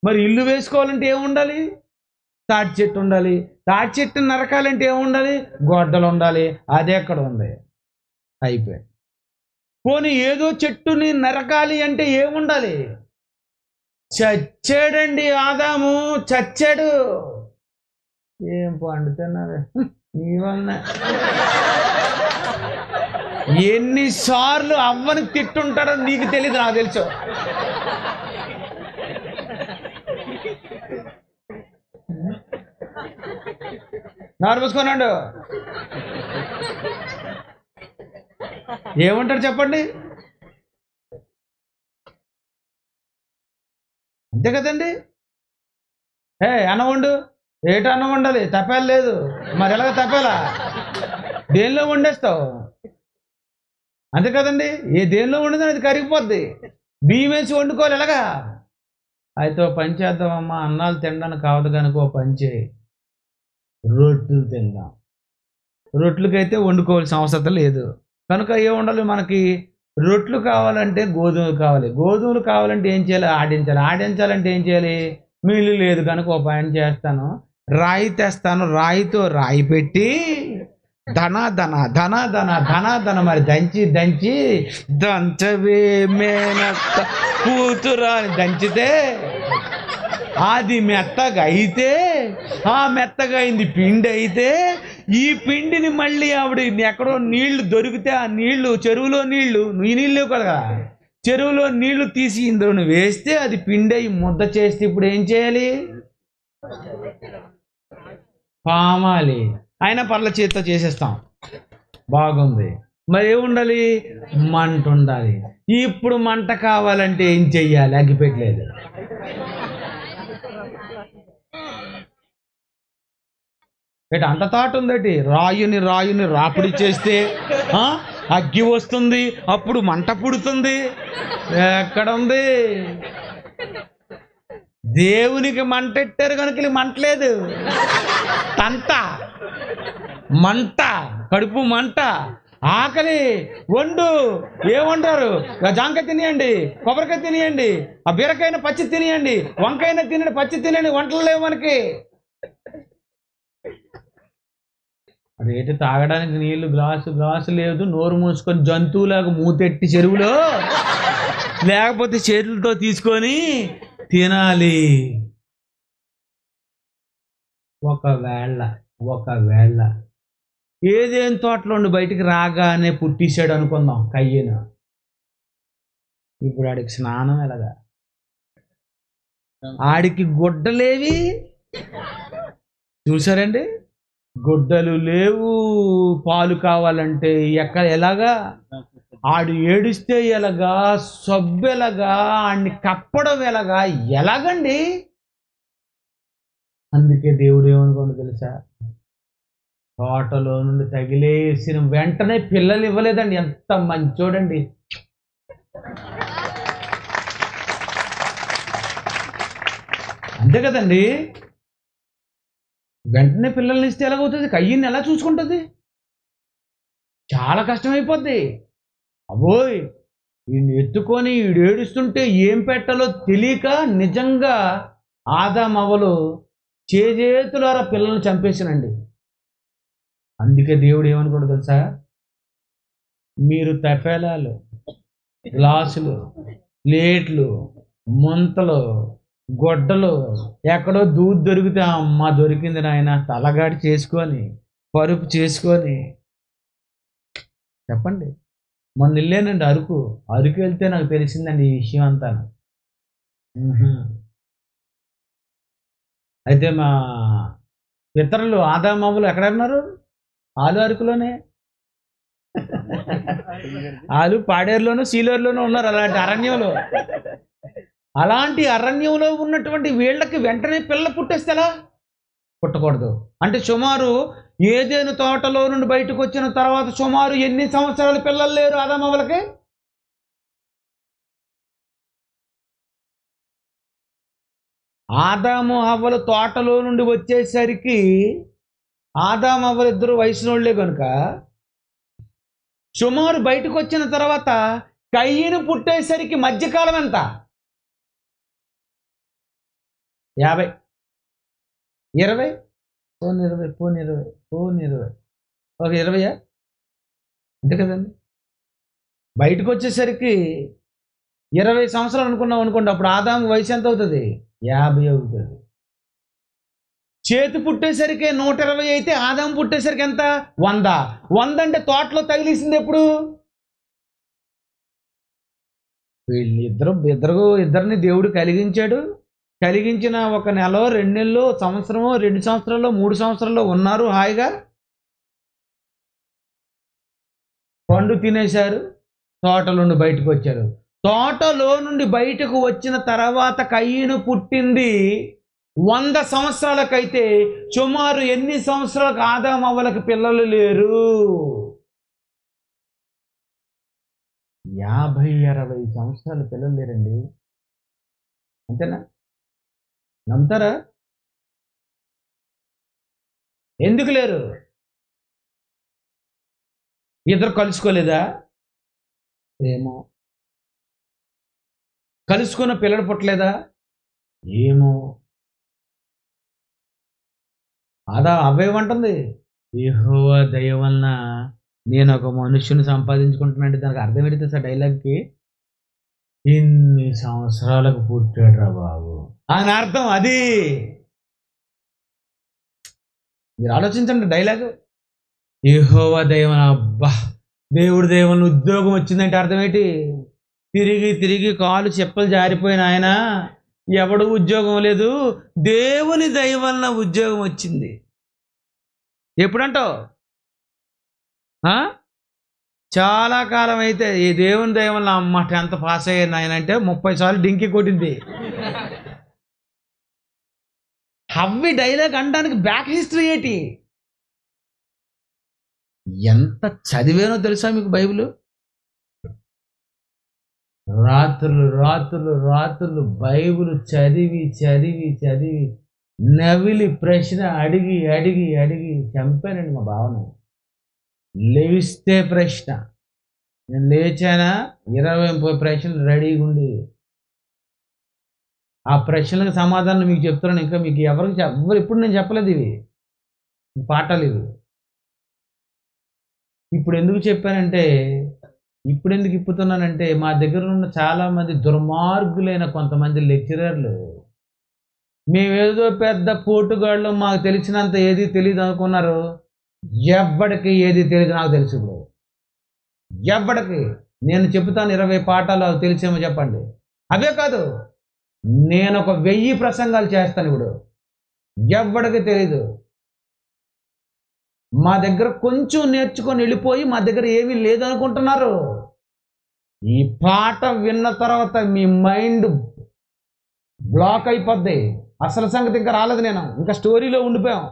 S1: మరి ఇల్లు వేసుకోవాలంటే ఏముండాలి? తాటి చెట్టు ఉండాలి. తాటి చెట్టు నరకాలంటే ఏముండాలి? గొడ్డలు ఉండాలి. అది ఎక్కడ ఉంది? అయిపోయి. పోనీ ఏదో చెట్టుని నరకాలి అంటే ఏముండాలి? చచ్చాడండి ఆదాము, చచ్చాడు. ఏం పండుతున్నారు నీ వల్ల. ఎన్నిసార్లు అవ్వని తిట్టుంటాడో నీకు తెలీదు, నాకు తెలుసు. నారు మూసుకున్నాడు. ఏమంటారు చెప్పండి? అంతే కదండి. అన్నం వండు, ఏటో అన్నం వండాలి, తప్పేలా లేదు. మరి ఎలాగ తప్పేలా? దేనిలో వండేస్తావు? అంతే కదండి. ఏ దేనిలో వండుదని అది కరిగిపోద్ది. బియ్యం వేసి వండుకోవాలి ఎలాగా? అయితే ఓ పని చేద్దామమ్మా, అన్నాలు తినడానికి కావదు కనుక ఓ పని చేయి, రొట్టెలు తిందాం. రొట్టెలకైతే వండుకోవాల్సిన అవసరం లేదు కనుక ఏం ఉండాలి మనకి? రొట్టెలు కావాలంటే గోధుమలు కావాలి. గోధుమలు కావాలంటే ఏం చేయాలి? ఆడించాలి. ఆడించాలంటే ఏం చేయాలి? మిల్లు లేదు కనుక ఓ పని చేస్తాను, రాయి తెస్తాను, రాయితో రాయి పెట్టి ధన ధన ధన ధన ధన ధన మరి దంచి దంచి దంచవే మేనత్త కూతురా అని దంచితే అది మెత్తగా అయితే, ఆ మెత్తగా అయింది పిండి అయితే, ఈ పిండిని మళ్ళీ ఆవిడ ఎక్కడో నీళ్లు దొరికితే ఆ నీళ్లు, చెరువులో నీళ్లు, ఈ నీళ్ళు కదా, చెరువులో నీళ్లు తీసి ఇందులో వేస్తే అది పిండి అయి ముద్ద చేస్తే ఇప్పుడు ఏం చేయాలి? పామాలి. అయినా పర్ల చేతితో చేసేస్తాం, బాగుంది. మరి ఏముండాలి? మంట ఉండాలి. ఇప్పుడు మంట కావాలంటే ఏం చెయ్యాలి? అగ్గిపెట్టలేదు. అంత తాటు ఉందటి. రాయుని రాయుని రాపిడి చేస్తే అగ్గి వస్తుంది, అప్పుడు మంట పుడుతుంది. ఎక్కడ ఉంది? దేవునికి మంట ఎట్టారు కనుక మంటలేదు. తంట మంట, కడుపు మంట, ఆకలి, వండు. ఏమంటారు? జాంకాయ తినేయండి, కొబ్బరికాయ తినేయండి, ఆ బీరకాయన పచ్చి తినేయండి, వంకాయన తినండి, పచ్చి తినండి. వంటలు లేవు మనకి. రేటు తాగడానికి నీళ్లు గ్లాసు లేదు. నోరు మూసుకొని జంతువులాగా మూతెట్టి చెరువులో, లేకపోతే చేతులతో తీసుకొని తినాలి. ఒకవేళ ఏదేం తోటలో ఉండి బయటికి రాగానే పుట్టించాడు అనుకుందాం కయ్యను. ఇప్పుడు ఆడికి స్నానం ఎలాగా? ఆడికి గుడ్డలేవి చూసారండి? గుడ్డలు లేవు. పాలు కావాలంటే ఎలాగా? ఆడు ఏడిస్తే ఎలాగా? సబ్బెలాగా? ఆడిని కప్పడం ఎలాగండి? అందుకే దేవుడు ఏమనుకోండి తెలుసా? తోటలో నుండి తగిలేసిన వెంటనే పిల్లలు ఇవ్వలేదండి. ఎంత మంచోడండి. అంతే కదండి. వెంటనే పిల్లల్ని ఇస్తే ఎలాగవుతుంది? కయ్యని ఎలా చూసుకుంటుంది? చాలా కష్టమైపోద్ది. అబోయ్, ఈయన్ని ఎత్తుకొని ఈడు ఏడుస్తుంటే ఏం పెట్టాలో తెలియక నిజంగా ఆదామవ్వలు చేతులారా పిల్లల్ని చంపేసినండి. అందుకే దేవుడు ఏమనుకోడు తెలుసా? మీరు తపేలాలు, గ్లాసులు, ప్లేట్లు, ముంతలు, గొడ్డలు ఎక్కడో దూది దొరికితే అమ్మ దొరికింది నాయన తలగాడి చేసుకొని పరుపు చేసుకొని చెప్పండి. మొన్న వెళ్ళానండి అరకు వెళ్తే నాకు తెలిసిందండి ఈ విషయం అంతా. అయితే మా పితరులు ఆదామవ్వలు ఎక్కడన్నారు? అరకులోనే. వాళ్ళు పాడేరులోనూ సీలేరులోనూ ఉన్నారు. అలాంటి అరణ్యంలో ఉన్నటువంటి వీళ్ళకి వెంటనే పిల్ల పుట్టేస్తే ఎలా? పుట్టకూడదు. అంటే సుమారు ఏదేను తోటలో నుండి బయటకు వచ్చిన తర్వాత సుమారు ఎన్ని సంవత్సరాలు పిల్లలు లేరు ఆదామవ్వలకి? ఆదాము హవ్వలు తోటలో నుండి వచ్చేసరికి ఆదాము హవ్వలు ఇద్దరు వయసునోళ్లే కనుక సుమారు బయటకు వచ్చిన తర్వాత కయ్యను పుట్టేసరికి మధ్యకాలం ఎంత? 50, 20, పోనీ 20, పోనీ 20 ఒక 20 అంతే కదండి. బయటకు వచ్చేసరికి 20 సంవత్సరాలు అనుకున్నాం అనుకోండి, అప్పుడు ఆదాము వయసు ఎంత అవుతుంది? 50 అవుతుంది. చేతి పుట్టేసరికి 120 అయితే ఆదాము పుట్టేసరికి ఎంత? 100 అంటే తోటలో తగిలిసింది ఎప్పుడు? ఇద్దరిని దేవుడు కలిగించాడు. కలిగించిన ఒక నెల, 2 నెలలు, సంవత్సరమో, 2 సంవత్సరాలు, 3 సంవత్సరాలు ఉన్నారు హాయిగా. పండు తినేశారు, తోటలో నుండి బయటకు వచ్చారు. తోటలో నుండి బయటకు వచ్చిన తర్వాత కయ్యను పుట్టింది 100 సంవత్సరాలకైతే సుమారు ఎన్ని సంవత్సరాలకు ఆదాము అవ్వలకు పిల్లలు లేరు? 50-60 సంవత్సరాలు పిల్లలు లేరండి. అంతేనా? నమ్ముతారా? ఎందుకు లేరు? ఇద్దరు కలుసుకోలేదా? ఏమో. కలుసుకున్న పిల్లలు పుట్టలేదా? ఏమో. అవేమంటుంది, యెహోవా దయ వలన నేను ఒక మనుష్యుని సంపాదించుకుంటున్నానంటే దానికి అర్థం ఏంటి తెలుసా? డైలాగ్కి ఇన్ని సంవత్సరాలకు పుట్టాడు రా బాబు అని అర్థం. అది మీరు ఆలోచించండి డైలాగు. యెహోవా దయ వలన, అబ్బా దేవుడి దయ వలన ఉద్యోగం వచ్చిందంటే అర్థం ఏంటి? తిరిగి తిరిగి కాలు చెప్పులు జారిపోయిన ఆయన, ఎవడు ఉద్యోగం లేదు, దేవుని దయ వలన ఉద్యోగం వచ్చింది. ఎప్పుడంటావు? చాలా కాలం అయితే ఈ దేవుని దయ వలన అమ్మ 10th పాస్ అయ్యాను ఆయన అంటే 30 సార్లు డింకి కొట్టింది. హవ్వి డైలాగ్ అనడానికి బ్యాక్ హిస్టరీ ఏంటి? ఎంత చదివానో తెలుసా మీకు బైబిల్? రాత్రులు బైబిల్ చదివి చదివి చదివి నవిలి ప్రశ్న అడిగి అడిగి అడిగి చంపానండి మా బావని. లేస్తే ప్రశ్న, నేను లేచానా 20-30 ప్రశ్నలు రెడీగా ఉండి ఆ ప్రశ్నలకు సమాధానం మీకు చెప్తున్నాను. ఇంకా మీకు ఎవరు ఎప్పుడు నేను చెప్పలేదు ఇవి పాఠాలు. ఇవి ఇప్పుడు ఎందుకు చెప్పానంటే, ఇప్పుడు ఎందుకు ఇప్పుతున్నానంటే, మా దగ్గర ఉన్న చాలామంది దుర్మార్గులైన కొంతమంది లెక్చరర్లు మేమేదో పెద్ద పోటుగాళ్ళు, మాకు తెలిసినంత ఏది తెలియదు అనుకున్నారు. ఎవ్వడికి ఏది తెలియదు నాకు తెలుసు. ఇప్పుడు ఎవ్వడికి నేను చెబుతాను 20 పాఠాలు అవి తెలిసేమో చెప్పండి. అవే కాదు, నేను ఒక 1000 ప్రసంగాలు చేస్తాను. ఇప్పుడు ఎవ్వడికి తెలీదు. మా దగ్గర కొంచెం నేర్చుకొని వెళ్ళిపోయి మా దగ్గర ఏమీ లేదనుకుంటున్నారు. ఈ పాట విన్న తర్వాత మీ మైండ్ బ్లాక్ అయిపోద్ది. అసలు సంగతి ఇంకా రాలేదు, నేను ఇంకా స్టోరీలో ఉండిపోయాం.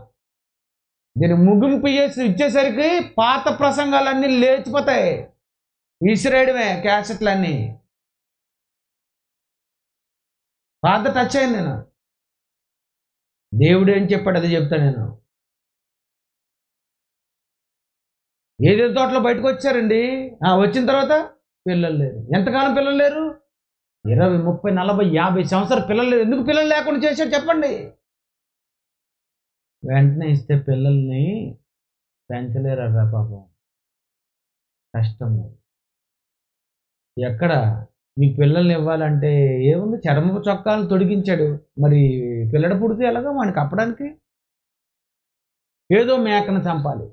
S1: దీన్ని ముగింపు ఇచ్చేసరికి పాత ప్రసంగాలన్నీ లేచిపోతాయి. విసిరేయడమే క్యాసెట్లన్నీ. పాత టచ్ అయింది. నేను దేవుడు ఏం చెప్పాడు అది చెప్తాను. నేను ఏదేదో తోటలో బయటకు వచ్చారండి, వచ్చిన తర్వాత పిల్లలు లేరు. ఎంతకాలం పిల్లలు లేరు? 20, 30, 40, 50 సంవత్సరాలు పిల్లలు లేరు. ఎందుకు పిల్లలు లేకుండా చేశాడు చెప్పండి? వెంటనే ఇస్తే పిల్లల్ని పెంచలేరట పాపం, కష్టం. ఎక్కడ మీకు పిల్లల్ని ఇవ్వాలంటే ఏముంది, చర్మపు చొక్కాలను తొడిగించాడు. మరి పిల్లడ పుడితే ఎలాగో వాడికి కప్పడానికి? ఏదో మేకను చంపాలి,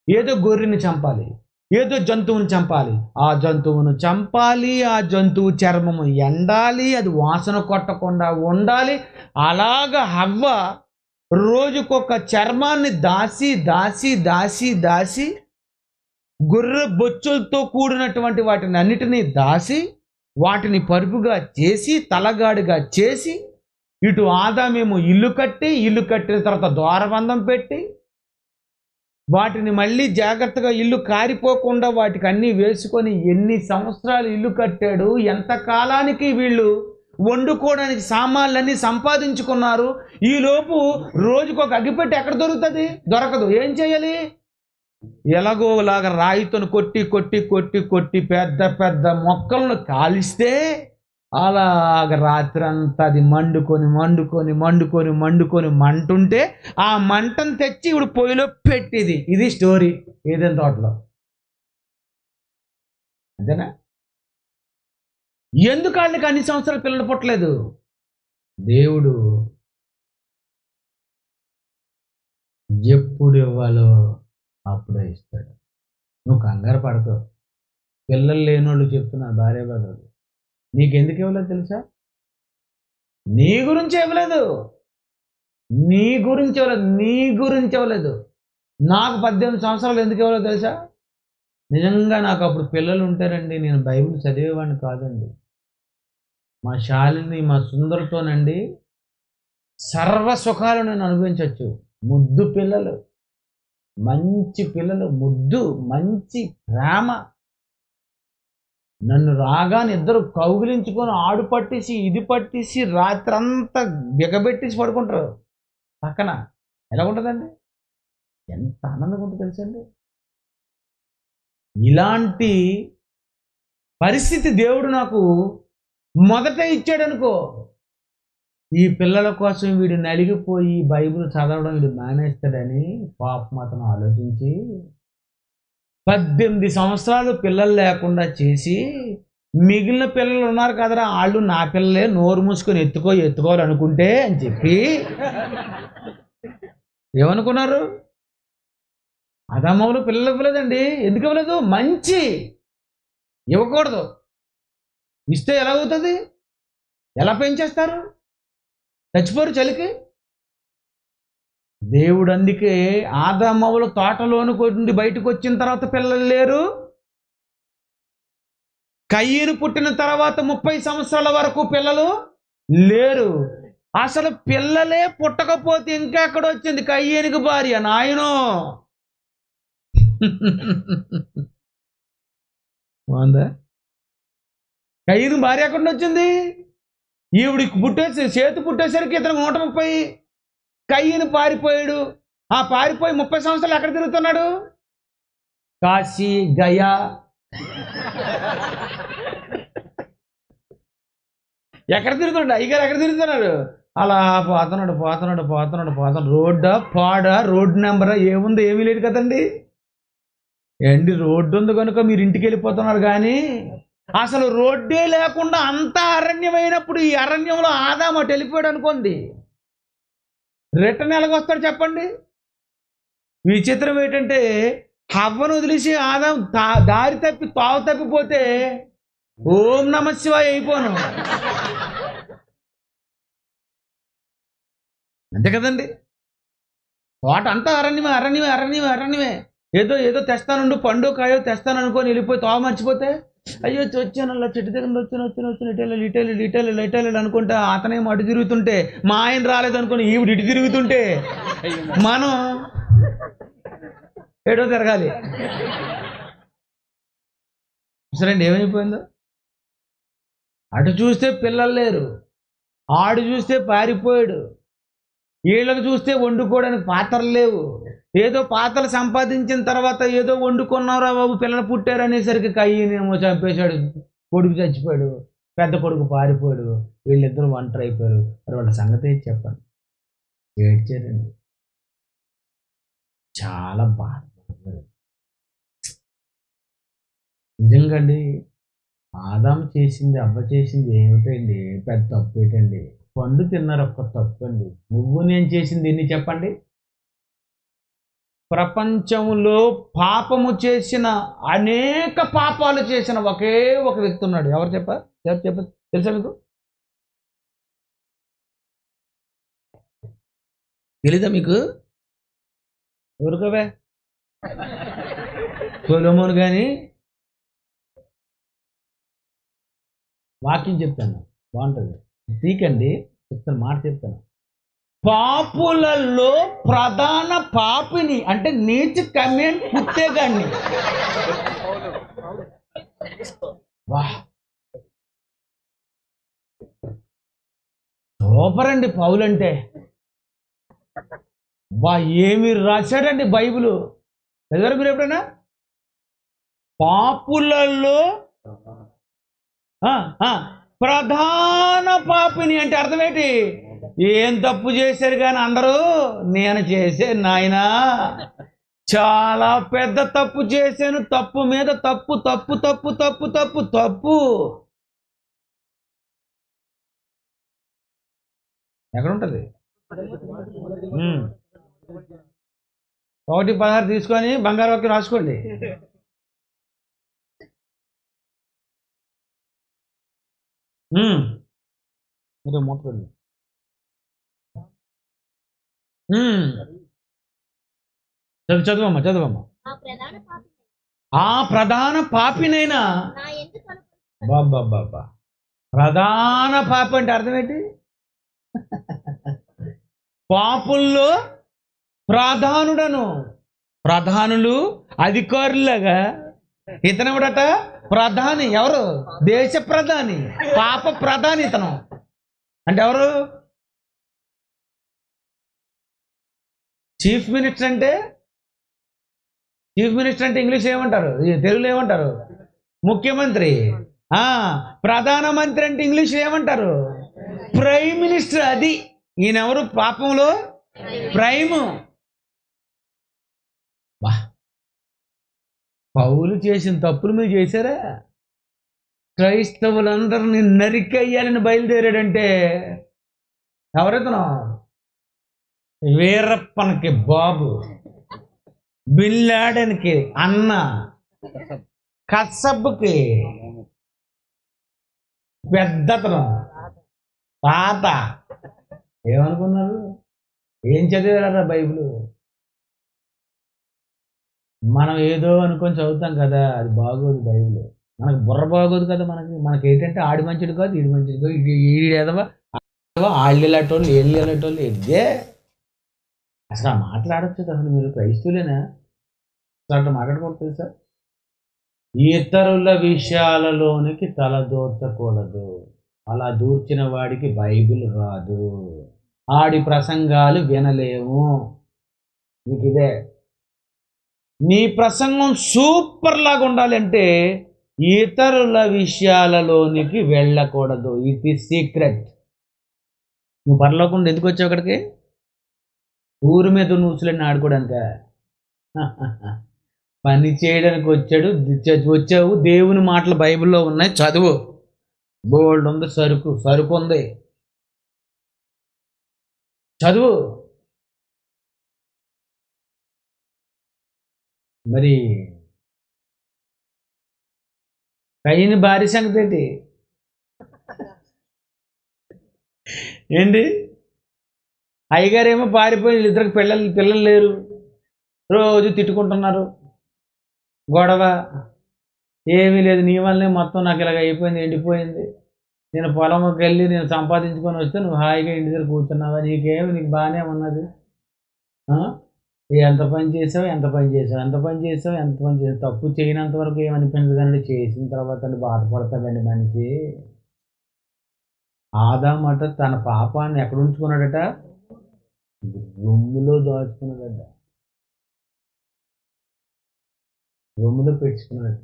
S1: ఏదో గొర్రెని చంపాలి, ఏదో జంతువుని చంపాలి. ఆ జంతువును చంపాలి, ఆ జంతువు చర్మము ఎండాలి, అది వాసన కొట్టకుండా ఉండాలి. అలాగా హవ్వ రోజుకొక చర్మాన్ని దాసి దాసి దాసి దాసి, గొర్రె బొచ్చులతో కూడినటువంటి వాటిని అన్నిటినీ దాసి, వాటిని పరుపుగా చేసి తలగాడిగా చేసి, ఇటు ఆదామేమో ఇల్లు కట్టిన తర్వాత ద్వారబంధం పెట్టి, వాటిని మళ్ళీ జాగ్రత్తగా ఇల్లు కారిపోకుండా వాటికి అన్నీ వేసుకొని ఎన్ని సంవత్సరాలు ఇల్లు కట్టాడు. ఎంత కాలానికి వీళ్ళు వండుకోవడానికి సామాన్లన్నీ సంపాదించుకున్నారు. ఈలోపు రోజుకొక అగ్గిపెట్టి ఎక్కడ దొరుకుతుంది? దొరకదు. ఏం చేయాలి? ఎలాగోలాగా రాయితోని కొట్టి కొట్టి కొట్టి కొట్టి పెద్ద పెద్ద మొక్కలను కాలిస్తే అలాగ రాత్రంతా అది మండుకొని మండుకొని మండుకొని మండుకొని మంటుంటే ఆ మంటను తెచ్చి ఇప్పుడు పొయ్యిలో పెట్టేది. ఇది స్టోరీ ఏదైనా తోటలో. అంతేనా? ఎందుకు వాళ్ళకి అన్ని సంవత్సరాలు పిల్లలు పుట్టలేదు? దేవుడు ఎప్పుడు ఇవ్వాలో అప్పుడే ఇస్తాడు. నువ్వు కంగారు పడతావు. పిల్లలు లేనోళ్ళు చెప్తున్నారు, భార్య భర్తలు, నీకెందుకు ఇవ్వలేదు తెలుసా? నీ గురించి ఇవ్వలేదు, నీ గురించి ఇవ్వలేదు, నీ గురించి ఇవ్వలేదు. నాకు 18 సంవత్సరాలు ఎందుకు ఇవ్వలేదు తెలుసా? నిజంగా నాకు అప్పుడు పిల్లలు ఉంటారండి, నేను బైబిల్ చదివేవాడిని కాదండి. మా శాలిని మా సుందరతోనండి సర్వ సుఖాలు నేను అనుభవించవచ్చు. ముద్దు పిల్లలు, మంచి పిల్లలు, ముద్దు, మంచి ప్రేమ. నన్ను రాగానే ఇద్దరు కౌగిలించుకొని ఆడు పట్టేసి ఇది పట్టేసి రాత్రంతా బిగబెట్టేసి పడుకుంటారు పక్కన. ఎలా ఉంటుందండి? ఎంత ఆనందంగా ఉంటుంది తెలుసండి. ఇలాంటి పరిస్థితి దేవుడు నాకు మొదట ఇచ్చాడు అనుకో, ఈ పిల్లల కోసం వీడు నలిగిపోయి బైబిల్ చదవడం వీడు మానేస్తాడని పాపం అతను ఆలోచించి 18 సంవత్సరాలు పిల్లలు లేకుండా చేసి, మిగిలిన పిల్లలు ఉన్నారు కదరా వాళ్ళు నా పిల్లలే, నోరు మూసుకొని ఎత్తుకోవాలనుకుంటే అని చెప్పి ఏమనుకున్నారు? అదమ్మవులు పిల్లలు ఇవ్వలేదండి. ఎందుకు ఇవ్వలేదు? మంచి ఇవ్వకూడదు. ఇస్తే ఎలా అవుతుంది? ఎలా పెంచేస్తారు? చచ్చిపోరు చలికి. దేవుడు అందుకే ఆదామవ్వలు తోటలోని కొద్ది బయటకు వచ్చిన తర్వాత పిల్లలు లేరు. కయ్యను పుట్టిన తర్వాత 30 సంవత్సరాల వరకు పిల్లలు లేరు. అసలు పిల్లలే పుట్టకపోతే ఇంకెక్కడ వచ్చింది కయ్యేనికి భార్య? నాయనో బాగుందా? కయ్యను భార్య ఎక్కడ వచ్చింది? ఈవిడికి చేతి పుట్టేసరికి ఇతను 130. కయ్యను పారిపోయాడు. ఆ పారిపోయి 30 సంవత్సరాలు ఎక్కడ తిరుగుతున్నాడు? కాశీ, గయా, ఎక్కడ తిరుగుతున్నాడు? అయ్యగారు ఎక్కడ తిరుగుతున్నాడు? అలా పోతున్నాడు. రోడ్డా పాడా, రోడ్ నెంబరా ఏముందో ఏమీ లేదు కదండి. ఏంటి రోడ్డు ఉంది కనుక మీరు ఇంటికి వెళ్ళిపోతున్నారు, కానీ అసలు రోడ్డే లేకుండా అంత అరణ్యమైనప్పుడు ఈ అరణ్యంలో ఆదాము అటు వెళ్ళిపోయాడు అనుకోండి, రిటర్న్ ఎలాగొస్తాడు చెప్పండి? విచిత్రం ఏంటంటే హవ్వను వదిలేసి ఆదాం దారి తప్పి తావు తప్పిపోతే ఓం నమ శివాయ అయిపోను. అంతే కదండి. తోట అంతా అరణ్యమే. ఏదో తెస్తానుండు, పండు కాయో తెస్తాను అనుకొని వెళ్ళిపోయి తావు మర్చిపోతే, అయ్యో వచ్చాను అలా చెట్టు దగ్గర వచ్చాను ఇటెళ్ళు అనుకుంటా అతనేమో అటు తిరుగుతుంటే, మా ఆయన రాలేదు అనుకుని ఈవిడ ఇటు తిరుగుతుంటే మనం ఏడో తిరగాలి. సరేండి ఏమైపోయిందో? అటు చూస్తే పిల్లలు లేరు, ఆడు చూస్తే పారిపోయాడు, వీళ్ళకి చూస్తే వండుకోవడానికి పాత్రలు లేవు. ఏదో పాత్రలు సంపాదించిన తర్వాత ఏదో వండుకున్నారా బాబు పిల్లలు పుట్టారు అనేసరికి కయ్యనేమో చంపేశాడు, కొడుకు చచ్చిపోయాడు, పెద్ద కొడుకు పారిపోయాడు, వీళ్ళిద్దరూ ఒంటరి అయిపోయారు. మరి వాళ్ళ సంగతి చెప్పండి. ఏడ్చారండి, చాలా బాధపడుతున్నారు. నిజంగా అండి, ఆదాము చేసింది అవ్వ చేసింది ఏమిటండి పెద్ద తప్పు ఏంటండి? పండు తిన్నారు, ఒక్క తప్పు అండి. నువ్వు నేను చేసింది ఎన్ని చెప్పండి? ప్రపంచంలో పాపము చేసిన అనేక పాపాలు చేసిన ఒకే ఒక వ్యక్తి ఉన్నాడు. ఎవరు చెప్పారు తెలుసా మీకు? తెలీదా మీకు? ఎవరికవే? సొలొమోను. కానీ వాక్యం చెప్తాను, బాగుంటుంది, తీకండి, మాట చెప్తాను. పాపులలో ప్రధాన పాపిని అంటే నీచ కమెంట్ పుట్టేగాడిని. వా సూపర్ అండి పౌలు అంటే. బా ఏమి రాశాడండి బైబిల్. చదివారు మీరు ఎప్పుడైనా? పాపులలో ప్రధాన పాపిని అంటే అర్థం ఏంటి? ఏం తప్పు చేశారు కానీ అందరూ నేను చేశాను నాయనా, చాలా పెద్ద తప్పు చేశాను, తప్పు మీద తప్పు తప్పు తప్పు తప్పు తప్పు తప్పు. ఎక్కడుంటుంది? 1:16 తీసుకొని బంగారు వాక్యం రాసుకోండి. మూతపండి. చదువమ్మా. ఆ ప్రధాన పాపినైనా. బాబా ప్రధాన పాపి అంటే అర్థం ఏంటి? పాపుల్లో ప్రధానుడను. ప్రధానులు అధికారులుగా ఇతనెవడట? ప్రధాని. ఎవరు? దేశ ప్రధాని, పాప ప్రధాని ఇతను. అంటే ఎవరు? చీఫ్ మినిస్టర్ అంటే ఇంగ్లీష్ ఏమంటారు? తెలుగులో ఏమంటారు? ముఖ్యమంత్రి. ప్రధానమంత్రి అంటే ఇంగ్లీష్ ఏమంటారు? Prime minister. అది ఈయనెవరు? పాపంలో ప్రైమ్. పౌలు చేసిన తప్పులు మీరు చేశారా? క్రైస్తవులందరినీ నరికేయాలని బయలుదేరాడంటే ఎవరితను? వీరప్పనికి బాబు, బిన్ లాడెన్కి అన్న, కసబ్బుకి పెద్దతను, తాత. ఏమనుకున్నారు? ఏం చదివారా బైబిల్? మనం ఏదో అనుకొని చదువుతాం కదా, అది బాగోదు బైబిల్. మనకు బుర్ర బాగోదు కదా. మనకి ఏంటంటే ఆడి మంచిది కాదు, ఈడి మంచిది కాదు, ఈడేదవా వాళ్ళు ఇలాంటోళ్ళు వీళ్ళు ఇలాంటోళ్ళు. ఇదే అసలు మాట్లాడచ్చు. అసలు మీరు క్రైస్తవులేనా? అసలు మాట్లాడకూడదు తెలుసా? ఇతరుల విషయాలలోనికి తల దూర్చకూడదు. అలా దూర్చిన వాడికి బైబిల్ రాదు. ఆడి ప్రసంగాలు వినలేము. మీకు ఇదే. నీ ప్రసంగం సూపర్ లాగా ఉండాలి అంటే ఇతరుల విషయాలలోనికి వెళ్ళకూడదు. It is secret. నువ్వు పరలోకుండా ఎందుకు వచ్చావు అక్కడికి? ఊరి మీద నూసులని ఆడుకోవడానిక? పని చేయడానికి వచ్చావు. దేవుని మాటలు బైబిల్లో ఉన్నాయి, చదువు. బోల్డ్ ఉంది, సరుకు ఉంది, చదువు. మరి కయ్యని భార్య సంగతి ఏంటి? ఏంటి? అయ్యగారేమో పారిపోయి ఇద్దరికి పిల్లలు లేరు, రోజు తిట్టుకుంటున్నారు, గొడవ. ఏమీ లేదు, నీ వల్లనే మొత్తం నాకు ఇలాగ అయిపోయింది, ఎండిపోయింది. నేను పొలంకి వెళ్ళి నేను సంపాదించుకొని వస్తే నువ్వు హాయిగా ఇంటి దగ్గర కూర్చున్నావా? నీకు బాగానే ఉన్నది. ఎంత పని చేసావు. తప్పు చేయనంత వరకు ఏమనిపించదండి, చేసిన తర్వాత బాధపడతాడండి మనిషి. ఆదామట తన పాపాన్ని ఎక్కడ ఉంచుకున్నాడట? రొమ్ములో దాచుకున్నాడట, రొమ్ములో పెట్టుకున్నాడట,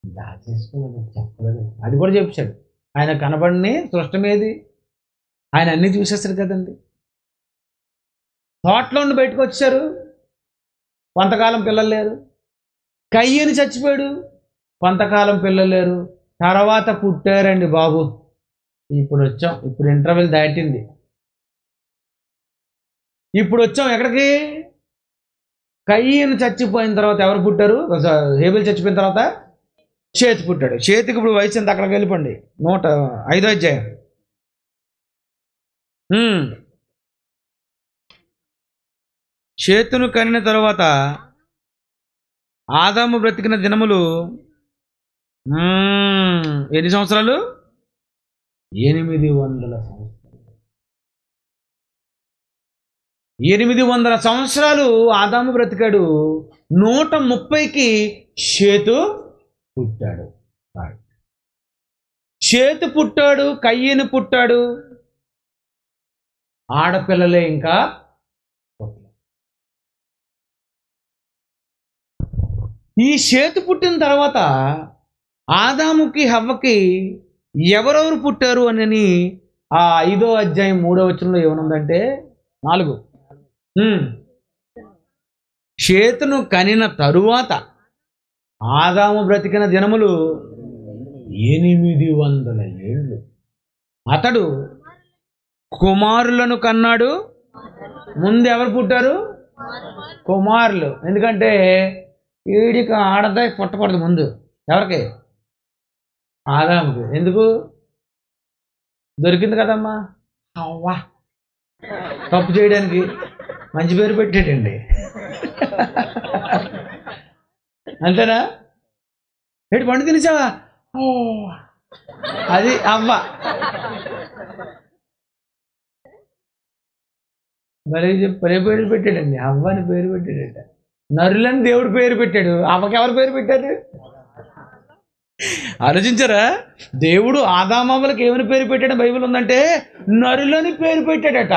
S1: దాచేసుకున్నాడు, చెప్పలేదు. అది కూడా చెప్పాడు. ఆయన కనబడిని సృష్టం ఏది? ఆయన అన్నీ చూసేస్తాడు కదండి. తోటలో నుండి బయటకు వచ్చారు, కొంతకాలం పిల్లలు లేరు. కయ్యని చచ్చిపోయాడు, కొంతకాలం పిల్లలు లేరు. తర్వాత పుట్టారండి బాబు. ఇప్పుడు వచ్చాం, ఇప్పుడు ఇంటర్వెల్ దాటింది. ఇప్పుడు వచ్చాం ఎక్కడికి? కయ్యను చచ్చిపోయిన తర్వాత ఎవరు పుట్టారు? హేబెల్ చచ్చిపోయిన తర్వాత షేతు పుట్టాడు. షేతుకి ఇప్పుడు వయసు ఎంత? అక్కడికి వెళ్ళిపోండి, 105వ అధ్యాయం. షేతును కనిన తరువాత ఆదాము బ్రతికిన దినములు ఎన్ని సంవత్సరాలు? 800 సంవత్సరాలు. 800 సంవత్సరాలు ఆదాము బ్రతికాడు. 130కి షేతు పుట్టాడు. షేతు పుట్టాడు, కయ్యను పుట్టాడు. ఆడపిల్లలే ఇంకా పుట్టలేదు. ఈ షేతు పుట్టిన తర్వాత ఆదాముకి హవ్వకి ఎవరెవరు పుట్టారు అని ఆ 5వ అధ్యాయం 3వ వచనంలో ఏమనుందంటే 4 షేతును కనిన తరువాత ఆదాము బ్రతికిన దినములు 800 ఏళ్ళు. అతడు కుమారులను కన్నాడు. ముందు ఎవరు పుట్టారు? కుమారులు. ఎందుకంటే వీడికి ఆడదా పుట్టకూడదు ముందు. ఎవరికి? ఆదాముకి. ఎందుకు? దొరికింది కదమ్మా అవ్వా తప్పు చేయడానికి. మంచి పేరు పెట్టాడండి. అంతేనా? ఏంటి పండు తినేసావా? అది అవ్వ. మరి పేరు పెట్టాడండి. అవ్వ అని పేరు పెట్టాడట. నరులని దేవుడు పేరు పెట్టాడు. అవ్వకి ఎవరు పేరు పెట్టాడు? ఆలోచించారా? దేవుడు ఆదామవ్వలకి ఏమని పేరు పెట్టాడు బైబిల్ ఉందంటే నరులని పేరు పెట్టాడట.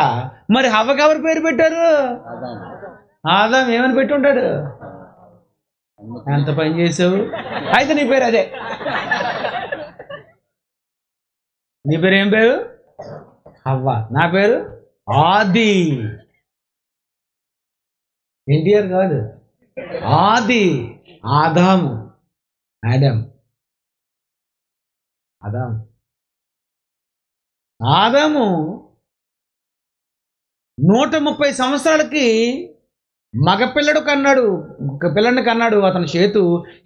S1: మరి హవ్వకి ఎవరు పేరు పెట్టారు? ఆదాం. ఏమని పెట్టి ఉంటాడు? ఎంత పని చేసావు? అయితే నీ పేరు అదే. నీ పేరు ఏం పేరు? హవ్వ. నా పేరు ఆది. ఎన్టీఆర్ కాదు, ఆది. ఆదాము. ఆడమ్. ఆదాము 130 సంవత్సరాలకి మగపిల్లడు కన్నాడు. పిల్లని కన్నాడు అతను షేతు.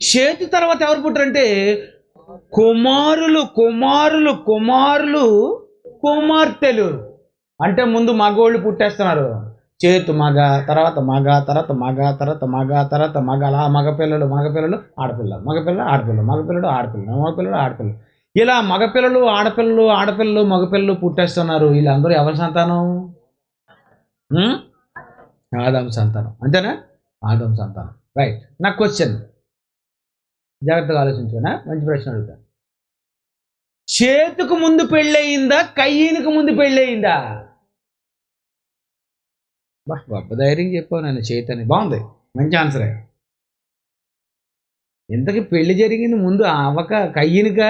S1: షేతు తర్వాత ఎవరు పుట్టారంటే కుమారులు కుమారులు కుమారులు కుమార్తెలు. అంటే ముందు మగోళ్ళు పుట్టేస్తున్నారు. చేతు మగ, తర్వాత మగ, తర్వాత మగ, తర్వాత మగ, తర్వాత మగ, అలా మగపిల్లలు మగపిల్లలు ఆడపిల్ల, మగపిల్ల ఆడపిల్ల, మగపిల్లడు ఆడపిల్ల, మగపిల్లడు ఆడపిల్ల, ఇలా మగపిల్లలు ఆడపిల్లలు ఆడపిల్లలు మగపిల్లలు పుట్టేస్తున్నారు. వీళ్ళందరూ ఎవరి సంతానం? ఆదాము సంతానం. అంతేనా? ఆదాము సంతానం. రైట్. నా క్వశ్చన్ జాగ్రత్తగా ఆలోచించుకున్నా. మంచి ప్రశ్న అడుగుతా. చేతుకు ముందు పెళ్ళయిందా? కయ్యనికి ముందు పెళ్ళయిందా? గొప్ప ధైర్యం చెప్పావు నేను. చేతని బాగుంది. మంచి ఆన్సరే. ఇంతకీ పెళ్లి జరిగింది ముందు అవ్వక కయ్యనికా?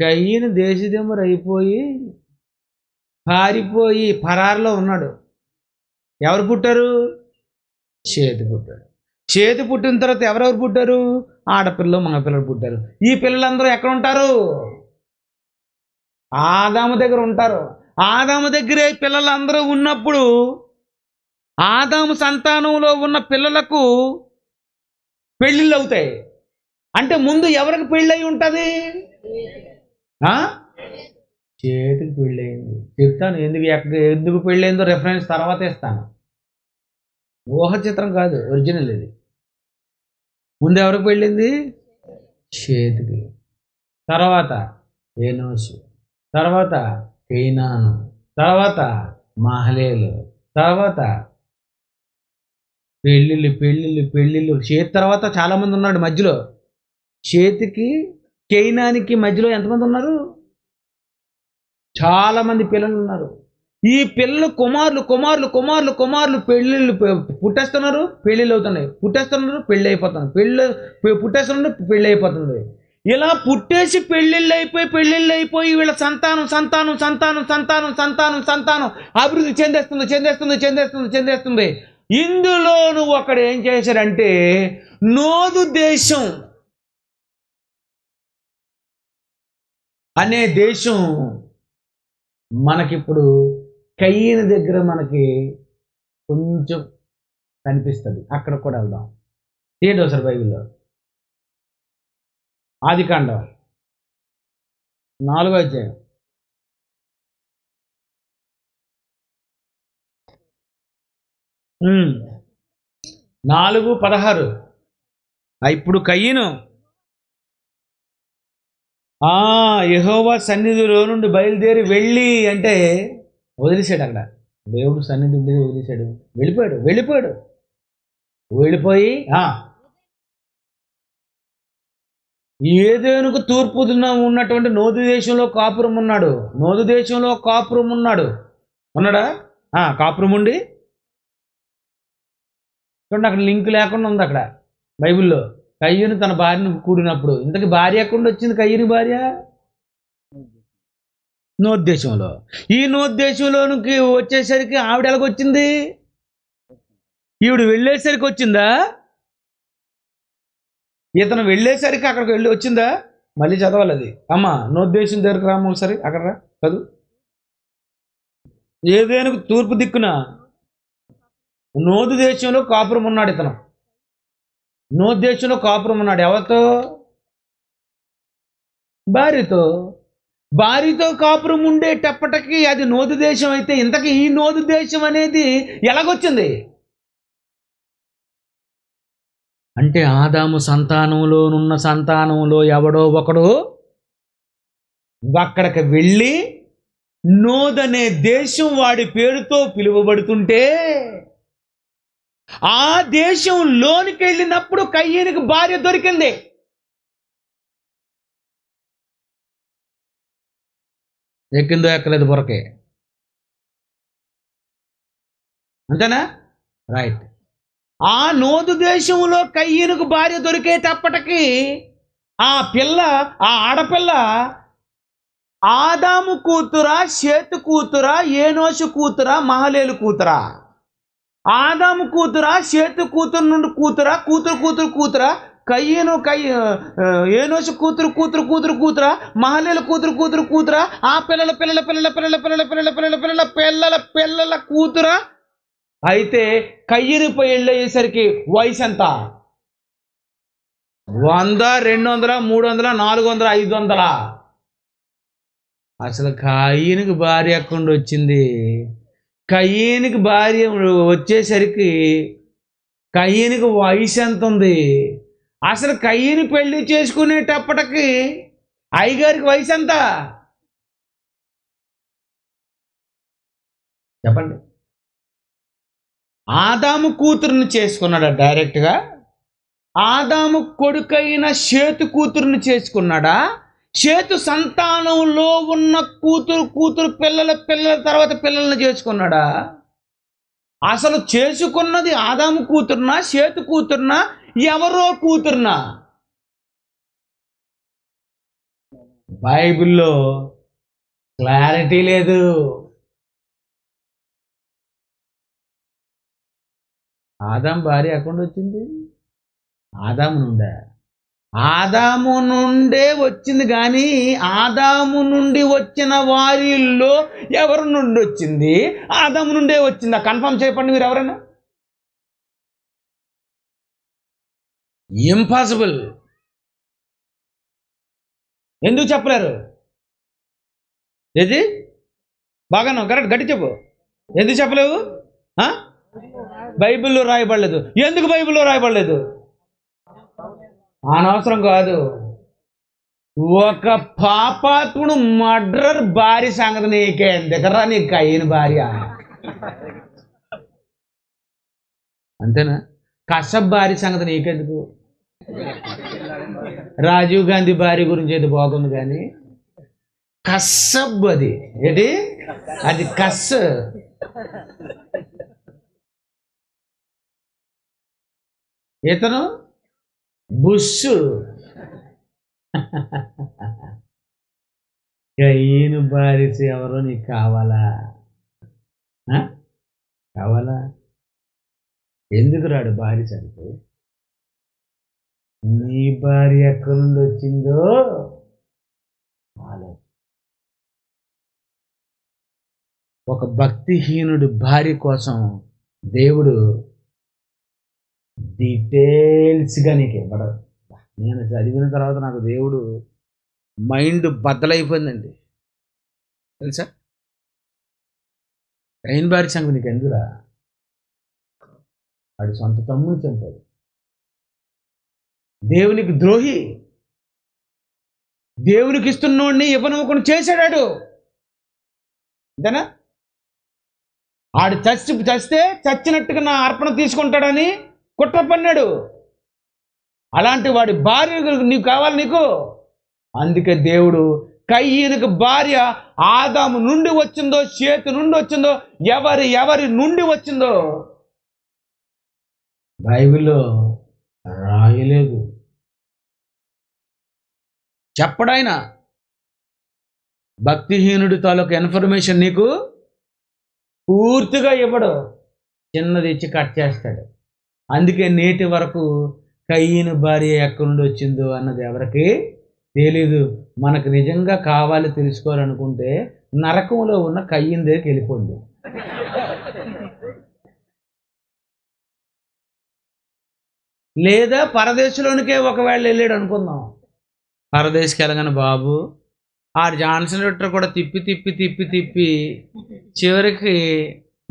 S1: కయ్యను దేశదిమ్మరు అయిపోయి పారిపోయి పరారులో ఉన్నాడు. ఎవరు పుట్టారు? చేతి పుట్టాడు. చేతి పుట్టిన తర్వాత ఎవరెవరు పుట్టారు? ఆడపిల్లలు మగపిల్లలు పుట్టారు. ఈ పిల్లలందరూ ఎక్కడ ఉంటారు? ఆదాము దగ్గర ఉంటారు. ఆదాము దగ్గరే పిల్లలందరూ ఉన్నప్పుడు ఆదాము సంతానంలో ఉన్న పిల్లలకు పెళ్ళిళ్ళు అవుతాయి. అంటే ముందు ఎవరికి పెళ్ళయి ఉంటుంది? చేతికి పెళ్ళయింది. చెప్తాను ఎందుకు పెళ్ళయిందో రెఫరెన్స్ తర్వాత ఇస్తాను. ఊహ చిత్రం కాదు, ఒరిజినల్ ఇది. ముందు ఎవరికి పెళ్ళింది? చేతికి. తర్వాత ఏనోసు, తర్వాత కేనాను, తర్వాత మహలేలు, తర్వాత పెళ్ళిళ్ళు పెళ్ళిళ్ళు పెళ్ళిళ్ళు. చేతి తర్వాత చాలామంది ఉన్నాడు మధ్యలో. చేతికి కేనానికి మధ్యలో ఎంతమంది ఉన్నారు? చాలామంది పిల్లలు ఉన్నారు. ఈ పిల్లలు కుమారులు కుమారులు కుమారులు కుమారులు పెళ్ళిళ్ళు పుట్టేస్తున్నారు, పెళ్ళిళ్ళు అవుతున్నాయి, పుట్టేస్తున్నారు, పెళ్ళి అయిపోతున్నారు, పుట్టేస్తున్నారు, పెళ్ళి అయిపోతుంది. ఇలా పుట్టేసి పెళ్ళిళ్ళు అయిపోయి వీళ్ళ సంతానం సంతానం సంతానం సంతానం సంతానం సంతానం అభివృద్ధి చెందేస్తుంది. ఇందులో నువ్వు అక్కడ ఏం చేశారంటే నోదు దేశం అనే దేశం మనకిప్పుడు కయ్యని దగ్గర మనకి కొంచెం కనిపిస్తుంది. అక్కడ కూడా వెళ్దాం. తీయండి ఒకసారి బైబిల్లో ఆదికాండం 4వ అధ్యాయం. ఉమ్, 4:16. ఇప్పుడు కయ్యను యెహోవా సన్నిధిలో నుండి బయలుదేరి వెళ్ళి అంటే వదిలేశాడు. అక్కడ దేవుడు సన్నిధి ఉండేది వదిలేశాడు. వెళ్ళిపోయి ఏదేనుకు తూర్పున ఉన్నటువంటి నోదు దేశంలో కాపురం ఉన్నాడు. నోదు దేశంలో కాపురం ఉన్నాడు. ఉన్నాడా? కాపురం ఉండి చూడండి, అక్కడ లింక్ లేకుండా ఉంది అక్కడ బైబిల్లో. కయ్యూను తన భార్యను కూడినప్పుడు, ఇంతకీ భార్య ఎక్కడ వచ్చింది? కయ్యూని భార్య నోద్దేశంలో. ఈ నోద్దేశంలోనికి వచ్చేసరికి ఆవిడ ఎలాగొచ్చింది? ఈవిడ వెళ్ళేసరికి వచ్చిందా? ఇతను వెళ్ళేసరికి అక్కడికి వెళ్ళి వచ్చిందా? మళ్ళీ చదవాలి అది. అమ్మా నోద్దేశం దగ్గరకు రాము ఒకసారి, అక్కడ రా చదువు. ఏదేనుకు తూర్పు దిక్కున నోదు దేశంలో కాపురం ఉన్నాడు ఇతను. నోదు దేశంలో కాపురం ఉన్నాడు. ఎవరితో? భార్యతో. భార్యతో కాపురం ఉండేటప్పటికి అది నోదు దేశం అయితే, ఇంతకీ ఈ నోదు దేశం అనేది ఎలాగొచ్చింది అంటే, ఆదాము సంతానంలోనున్న సంతానంలో ఎవడో ఒకడు అక్కడికి వెళ్ళి నోదనే దేశం వాడి పేరుతో పిలువబడుతుంటే, ఆ దేశంలోనికి వెళ్ళినప్పుడు కయ్యూనికి భార్య దొరికింది. ఎక్కిందో ఎక్కలేదు బొరకే, అంతేనా? రైట్. ఆ నోదు దేశంలో కయ్యూనికి భార్య దొరికేటప్పటికి ఆ ఆడపిల్ల ఆదాము కూతురా, షేతు కూతురా, ఏనోషు కూతురా, మహలేలు కూతురా? ఆదాము కూతురా, షేతు కూతురు నుండి కూతురా, కూతురా, ఏనోషు కూతురా, మహలేలు కూతురా, ఆ పిల్లల కూతురా? అయితే కయ్యూని వెళ్ళేసరికి వయసు ఎంత? 100, 200, 300, 400, 500? అసలు కయ్యూనికి భార్య ఎక్కడ వచ్చింది? కయ్యూనికి భార్య వచ్చేసరికి కయ్యూనికి వయసు ఎంత ఉంది? అసలు కయ్యూని పెళ్లి చేసుకునేటప్పటికి అయ్యగారికి వయసు ఎంత? చెప్పండి. ఆదాము కూతురుని చేసుకున్నాడా డైరెక్ట్గా? ఆదాము కొడుకైన షేతు కూతురుని చేసుకున్నాడా? షేతు సంతానంలో ఉన్న కూతురు పిల్లల తర్వాత పిల్లల్ని చేసుకున్నాడా? అసలు చేసుకున్నది ఆదాము కూతురునా, షేతు కూతురునా, ఎవరో కూతురునా? బైబిల్లో క్లారిటీ లేదు. ఆదాము భార్య ఎక్కడ వచ్చింది? ఆదాము నుండే వచ్చింది. కానీ ఆదాము నుండి వచ్చిన వారిలో ఎవరి నుండి వచ్చింది? ఆదాము నుండే వచ్చిందా? కన్ఫర్మ్ చెప్పండి మీరు ఎవరైనా. ఇంపాసిబుల్. ఎందుకు చెప్పలేరు? ఏది బాగా కరెక్ట్ గట్టి చెప్పు. ఎందుకు చెప్పలేవు? బైబిల్లో రాయబడలేదు. ఎందుకు బైబిల్లో రాయబడలేదు? అనవసరం కాదు. ఒక పాపాత్ముడు మర్డరర్ భార్య సంగతి నీకే దగ్గర, నీకు కయ్యూని భార్య అంతేనా? కశ్యప్ భార్య సంగతి నీకెందుకు? రాజీవ్ గాంధీ భార్య గురించి అయితే బాగుంది, కానీ కశ్యప్ అది ఏంటి? అది ఇతను బుష్. కయ్యూని భార్య ఎవరో నీకు కావాలా? ఎందుకు రాడు భార్య చనిపోయి? నీ భార్య ఎక్కడి నుండి వచ్చిందో ఒక భక్తిహీనుడి భార్య కోసం దేవుడు డీటెయిల్స్గా నీకు ఇవ్వడం. నేను చదివిన తర్వాత నాకు దేవుడు మైండ్ బద్దలైపోయిందండి, తెలుసా? కయ్యూని భార్య సంగతి నీకు ఎందుకురా? వాడి సొంత తమ్ముడు చంపాడు. దేవునికి ద్రోహి, దేవునికి ఇస్తున్నోడిని ఇవ్వనివ్వకుండా చేశాడు. అంతేనా? ఆడు చస్తే చచ్చినట్టుగా నా అర్పణ తీసుకుంటాడని కుట్ర పన్నాడు. అలాంటి వాడి భార్య నీకు కావాలి నీకు. అందుకే దేవుడు కయ్యీనుకు భార్య ఆదాము నుండి వచ్చిందో చేతి నుండి వచ్చిందో ఎవరి నుండి వచ్చిందో బైబిల్లో రాయలేదు. చెప్పడాయన భక్తిహీనుడి తాలూకు ఇన్ఫర్మేషన్ నీకు పూర్తిగా ఇవ్వడు, చిన్నది ఇచ్చి కట్ చేస్తాడు. అందుకే నేటి వరకు కయ్యీను భార్య ఎక్కడి నుండి వచ్చిందో అన్నది ఎవరికి తెలీదు. మనకు నిజంగా కావాలి తెలుసుకోవాలనుకుంటే నరకంలో ఉన్న కయ్యీను దగ్గరికి వెళ్ళిపోండి. లేదా పరదేశంలోనికే ఒకవేళ వెళ్ళాడు అనుకుందాం. పరదేశకి వెళ్ళగానే బాబు ఆ జాన్సన్ విక్టర్ కూడా తిప్పి తిప్పి తిప్పి తిప్పి చివరికి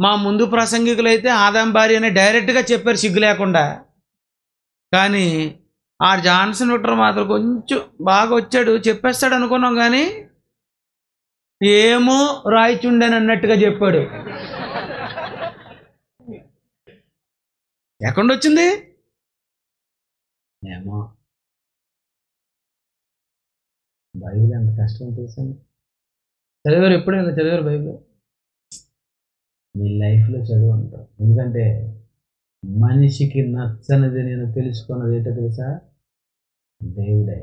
S1: మా ముందు ప్రసంగికులు అయితే ఆదాం భార్య అని డైరెక్ట్గా చెప్పారు సిగ్గు లేకుండా. కానీ ఆ జాన్సన్ విక్టర్ మాత్రం కొంచెం బాగా వచ్చాడు, చెప్పేస్తాడు అనుకున్నాం. కానీ ఏమో రాయిచుండని అన్నట్టుగా చెప్పాడు. ఎక్కడొచ్చింది ఏమో. బైబిల్ ఎంత కష్టం తెలుసండి. చదివారు ఎప్పుడైనా చదివారు బైబిల్? మీ లైఫ్లో చదువు అంటారు. ఎందుకంటే మనిషికి నచ్చనిది నేను తెలుసుకున్నది ఏంటో తెలుసా? దేవుడే,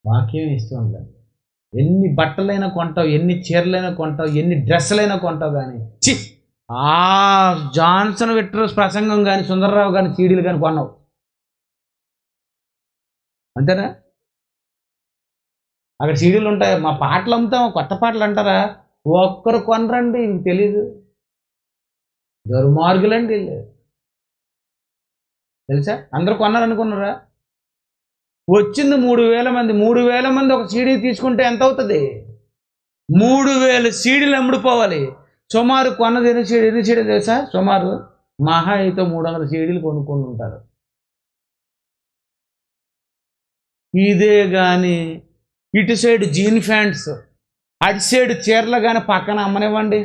S1: వాక్యం ఇస్తూ ఉంటాను. ఎన్ని బట్టలైనా కొంటావు, ఎన్ని చీరలైనా కొంటావు, ఎన్ని డ్రెస్సులైనా కొంటావు, కానీ ఆ జాన్సన్ విక్టర్ ప్రసంగం కానీ సుందరరావు కానీ సీడీలు కానీ కొన్నావు అంతేనా? అక్కడ సీడీలు ఉంటాయి. మా పాటలు అమ్ముతాం, కొత్త పాటలు అంటారా? ఒక్కరు కొనరండి, మీకు తెలీదు. దుర్మార్గులండి తెలుసా? అందరూ కొన్నారనుకున్నారా? వచ్చింది 3,000 మంది. 3,000 మంది ఒక సీడీ తీసుకుంటే ఎంత అవుతుంది? 3,000 సీడీలు అమ్ముడుపోవాలి. సుమారు కొన్నది ఎన్ని సీడీలు తెలుసా? సుమారు మహా అయితే 300 సీడీలు కొనుక్కొని ఉంటారు. ఇదే కానీ ఇటు సైడ్ జీన్ ప్యాంట్స్, అటు సైడ్ చీరలు కానీ పక్కన అమ్మనివ్వండి.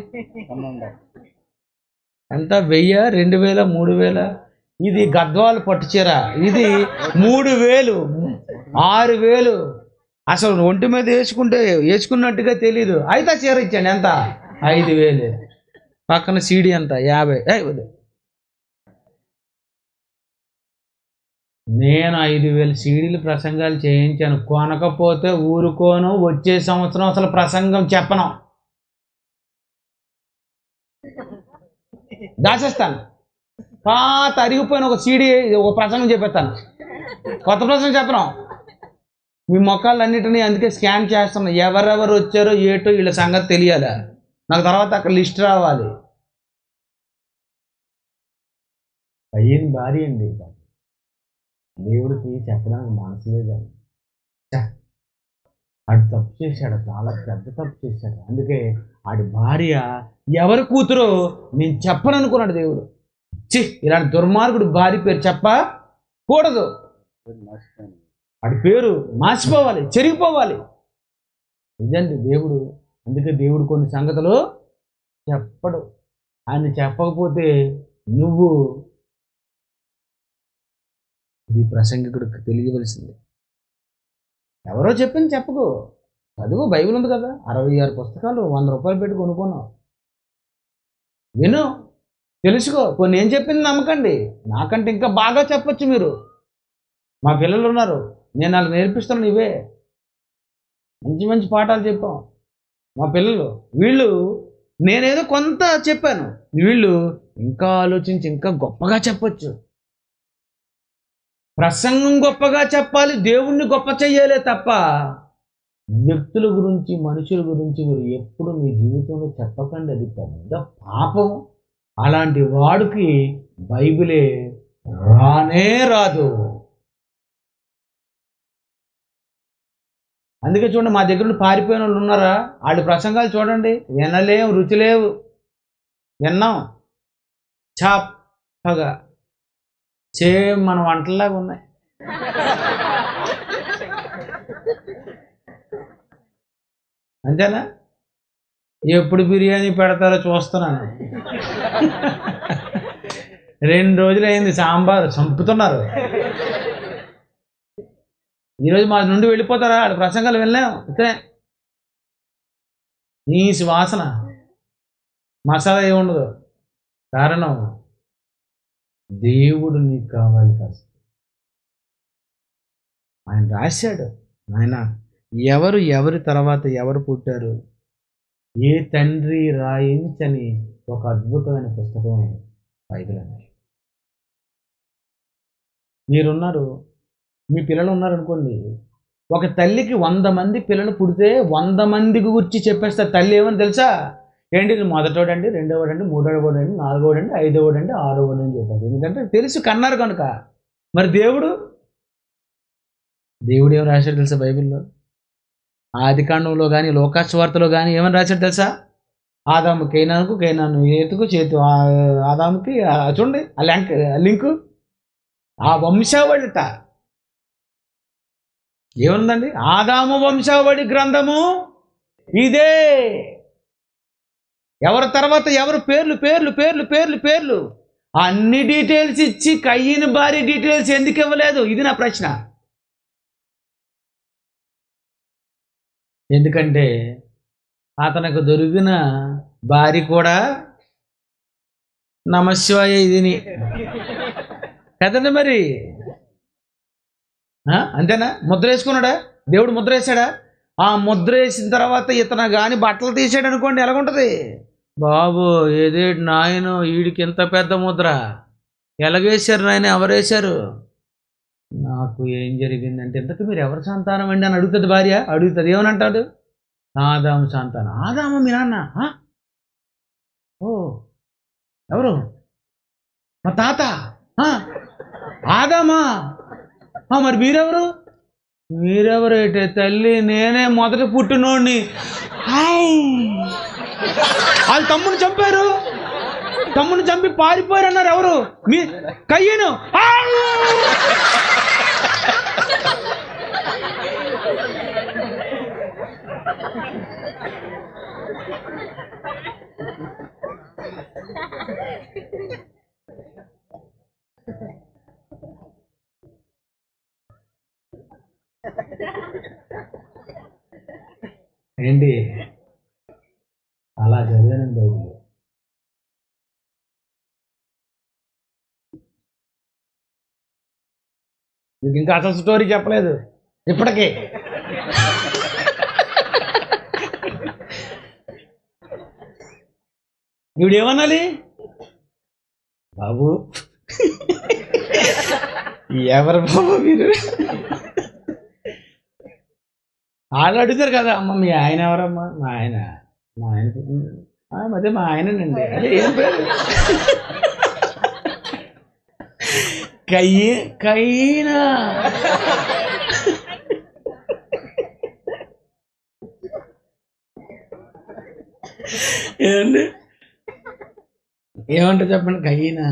S1: ఎంత 1000, 2000, 3000. ఇది గద్వాలు పట్టు చీర, ఇది 3000, 6000. అసలు ఒంటి మీద వేసుకున్నట్టుగా తెలీదు. అయితే చీర ఇచ్చాను ఎంత? 5,000. పక్కన సీడీ ఎంత? 50. నేను 5,000 సీడీలు ప్రసంగాలు చేయించాను. కొనకపోతే ఊరుకోను. వచ్చే సంవత్సరం అసలు ప్రసంగం చెప్పను, దాచేస్తాను. పాత అరిగిపోయిన ఒక సీడీ ఒక ప్రసంగం చెప్పేస్తాను, కొత్త ప్రసంగం చెప్పను. మీ మొక్కలన్నిటినీ అందుకే స్కాన్ చేస్తాను. ఎవరెవరు వచ్చారో ఏటో వీళ్ళ సంగతి తెలియాలి నాకు. తర్వాత అక్కడ లిస్ట్ రావాలి. కయ్యని భార్య అండి. దేవుడికి చెప్పడానికి మనసు లేదండి. ఆడు తప్పు చేశాడు, చాలా పెద్ద తప్పు చేశాడు. అందుకే ఆడి భార్య ఎవరి కూతురో నేను చెప్పను అనుకున్నాడు దేవుడు. ఇలాంటి దుర్మార్గుడు భార్య పేరు చెప్పకూడదు. ఆడి పేరు మార్చిపోవాలి, చెరిగిపోవాలి. ఇదండి దేవుడు. అందుకే దేవుడు కొన్ని సంగతులు చెప్పడు. ఆయన చెప్పకపోతే నువ్వు ఇది ప్రసంగికుడికి తెలియవలసింది. ఎవరో చెప్పింది చెప్పకు, చదువు. బైబిల్ ఉంది కదా, 66 పుస్తకాలు 100 రూపాయలు పెట్టి కొనుక్కున్నావు. విను, తెలుసుకో. కొన్ని ఏం చెప్పింది నమ్మకండి, నాకంటే ఇంకా బాగా చెప్పచ్చు మీరు. మా పిల్లలు ఉన్నారు, నేను వాళ్ళకి నేర్పిస్తాను. ఇవే మంచి మంచి పాఠాలు చెప్పాం మా పిల్లలు. వీళ్ళు నేనేదో కొంత చెప్పాను, వీళ్ళు ఇంకా ఆలోచించి ఇంకా గొప్పగా చెప్పచ్చు. ప్రసంగం గొప్పగా చెప్పాలి, దేవుణ్ణి గొప్ప చెయ్యాలే తప్ప వ్యక్తుల గురించి, మనుషుల గురించి మీరు ఎప్పుడు మీ జీవితంలో చెప్పకండి. అది పెద్ద పాపం. అలాంటి వాడికి బైబిలే రానే రాదు. అందుకే చూడండి, మా దగ్గర నుండి పారిపోయిన వాళ్ళు ఉన్నారా? వాళ్ళు ప్రసంగాలు చూడండి, వినలేవు, రుచి లేవు. విన్నాం చాపగా, సేమ్ మన వంటల్లాగా ఉన్నాయి. అంతేనా? ఎప్పుడు బిర్యానీ పెడతారో చూస్తున్నాను. 2 రోజులు అయింది సాంబార్ చంపుతున్నారు. ఈరోజు మా నుండి వెళ్ళిపోతారా? వాళ్ళ ప్రసంగాలు వెళ్ళాం అంతే. నీసి వాసన, మసాలా ఏముండదు. కారణం దేవుడు నీకు కావాలి ఫస్ట్. ఆయన రాశాడు, ఆయన ఎవరి తర్వాత ఎవరు పుట్టారు, ఏ తండ్రి రాయించని ఒక అద్భుతమైన పుస్తకమే బైబిల్ అనేది. మీరున్నారు, మీ పిల్లలు ఉన్నారనుకోండి, ఒక తల్లికి 100 మంది పిల్లలు పుడితే 100 మందికి గురించి చెప్పేస్తారు. తల్లి ఏమని తెలుసా? ఏంటి, మొదటోడండి, రెండోవాడండి, మూడోవాడండి, నాలుగోడండి, ఐదోవాడండి, ఆరోవాడు అని చెప్పారు. ఎందుకంటే తెలుసు, కన్నారు కనుక. మరి దేవుడు ఏం రాశాడు తెలుసా బైబిల్లో? ఆదికాండంలో కానీ లోకాసువార్తలో కానీ ఏమని రాశాడు తెలుసా? ఆదాము కైనానుకు, కైనాను ఏతుకు, చేతు ఆదాముకి. చూడండి ఆ లింకు, ఆ వంశావళిట ఏముందండి? ఆదాము వంశావళి గ్రంథము ఇదే. ఎవరి తర్వాత ఎవరు పేర్లు పేర్లు పేర్లు పేర్లు పేర్లు అన్ని డీటెయిల్స్ ఇచ్చి కయ్యని భార్య డీటెయిల్స్ ఎందుకు ఇవ్వలేదు? ఇది నా ప్రశ్న. ఎందుకంటే అతనికి దొరికిన భార్య కూడా నమశివాయ ఇదిని కదండి. మరి అంతేనా? ముద్ర వేసుకున్నాడా? దేవుడు ముద్ర వేసాడా? ఆ ముద్ర వేసిన తర్వాత ఇతను కానీ బట్టలు తీసాడు అనుకోండి, ఎలాగుంటుంది? బాబు ఏదే నాయన, వీడికి ఇంత పెద్ద ముద్ర ఎలాగేశారు నాయన, ఎవరేశారు? నాకు ఏం జరిగిందంటే, ఇంతకు మీరు ఎవరి సంతానం అండి అని అడుగుతుంది భార్య. అడుగుతుంది, ఏమని అంటాడు? ఆదాము సంతానం. ఆదాము మీ నాన్న? ఓ ఎవరు? మా తాత. ఆదామా? మరి మీరెవరైతే తల్లి, నేనే మొదట పుట్టినోడిని. వాళ్ళు తమ్ముని చంపారు, తమ్ముని చంపి పారిపోయారు అన్నారు. ఎవరు? మీ కయ్యను. ఏంటి అలా చదివానండి బైబిల్. మీకు ఇంకా అసలు స్టోరీ చెప్పలేదు ఇప్పటికే. ఇప్పుడు ఏమనాలి? బాబు ఎవరు బాబు మీరు? వాళ్ళు అడుగుతారు కదా, అమ్మ మీ ఆయన ఎవరమ్మా? మా ఆయన అదే మా ఆయనండి. అదే ఏం పేరు? కయ్యనా? ఏమండి, ఏమంటారు చెప్పండి? కయ్యనా?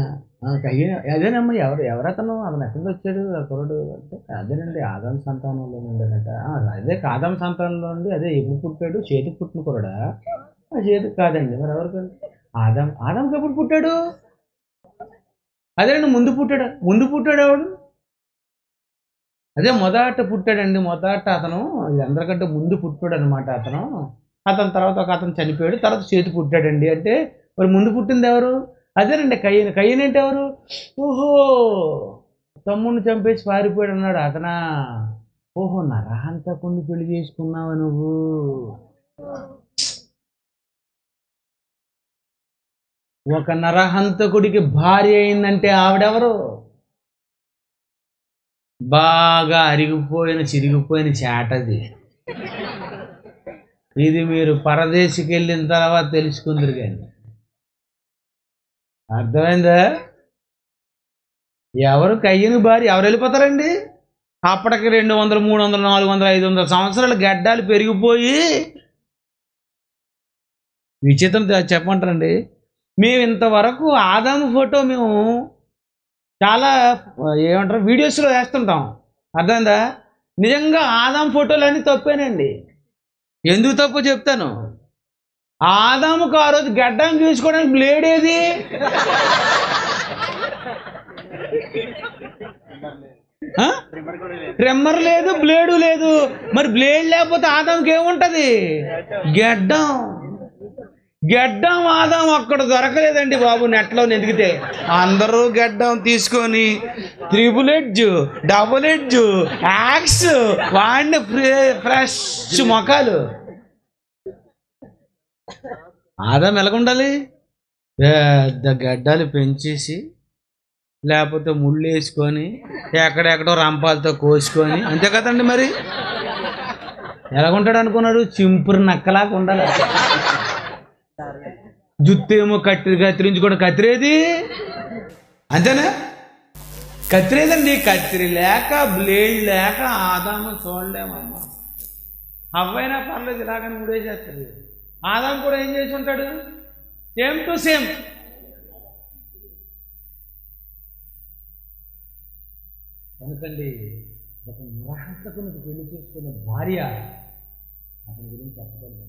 S1: అదేనమ్మా. ఎవరతను ఎక్కడికి వచ్చాడు ఆ కుర్రడు అంటే, అదేనండి ఆదాం సంతానంలో ఉండేనట. అదే ఆదాం సంతానంలో ఉండి, అదే ఎప్పుడు పుట్టాడు? చేతికి పుట్టిన కుర్రడా? చేతికి కాదండి. మరి ఎవరికండి? ఆదాంకి ఎప్పుడు పుట్టాడు? అదేనండి ముందు పుట్టాడు ఎవడు? అదే మొదట పుట్టాడండి. మొదట అతను అందరికంటే ముందు పుట్టాడు అనమాట. అతని తర్వాత అతను చనిపోయాడు, తర్వాత చేతి పుట్టాడండి. అంటే మరి ముందు పుట్టింది ఎవరు? అదేనండి కయ్యను అంటే ఎవరు? ఓహో, తమ్ముడిని చంపేసి పారిపోయాడు అన్నాడు అతనా? ఓహో, నరహంతకుడిని పెళ్లి చేసుకున్నావా నువ్వు? ఒక నరహంతకుడికి భార్య అయిందంటే ఆవిడెవరు? బాగా చిరిగిపోయిన చేటది. ఇది మీరు పరదేశికి వెళ్ళిన తర్వాత తెలుసుకుందరు. కానీ అర్థమైందా? ఎవరు కయ్యని భార్య? ఎవరు వెళ్ళిపోతారండి? అప్పటికి 200, 300, 400, 500 సంవత్సరాలు గడ్డాలు పెరిగిపోయి విచిత్రం చెప్పమంటారండి. మేము ఇంతవరకు ఆదాము ఫోటో మేము చాలా ఏమంటారు వీడియోస్లో వేస్తుంటాం. అర్థమైందా? నిజంగా ఆదాం ఫోటోలు అన్నీ తప్పేనండి. ఎందుకు తప్పు చెప్తాను. ఆదాముకు ఆ రోజు గడ్డం గీసుకోవడానికి బ్లేడ్ ఏది? ట్రిమ్మర్ లేదు, బ్లేడు లేదు. మరి బ్లేడ్ లేకపోతే ఆదాంకి ఏముంటది? గెడ్డం. గెడ్డం ఆదాం అక్కడ దొరకలేదండి బాబు. నెట్లో వెతికితే అందరూ గెడ్డం తీసుకొని triple edge, double edge, axe వాడిని ఫ్రెష్ మొఖాలు. ఆదాం ఎలాగుండాలి? పెద్ద గడ్డలు పెంచేసి, లేకపోతే ముళ్ళు వేసుకొని, ఎక్కడెక్కడో రంపాలతో కోసుకొని, అంతే కదండి. మరి ఎలాగుంటాడు అనుకున్నాడు? చింపురు నక్కలాగా ఉండాలి. జుత్తేమో కత్తిరించుకోవడం. కత్తిరేది అంతేనా? కత్తిరేదండి. కత్తిరి లేక, బ్లేడ్ లేక ఆదాము చూడలేమమ్మా. అవ్వైనా పర్లేదు, ఇలాగని ముడేసేస్తుంది. ఆదాం కూడా ఏం చేసి ఉంటాడు? Same to same. కనుకండి ఒక నిరాహంతకునికి పెళ్లి చేసుకున్న భార్య అతని గురించి చెప్పగలదు.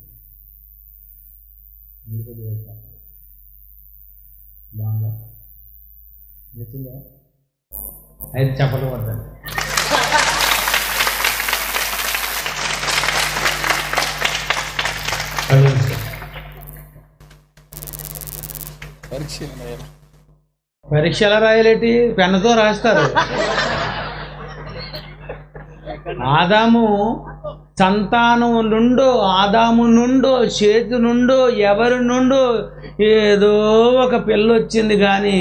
S1: బాగా నచ్చిందా? అయితే చెప్పడం పడతాను. పరీక్ష ఎలా రాయాలేటి? పెన్నుతో రాస్తారు. ఆదాము సంతానం నుండో, ఆదాము నుండో, చేతి నుండో, ఎవరి నుండో ఏదో ఒక పిల్ల వచ్చింది, కానీ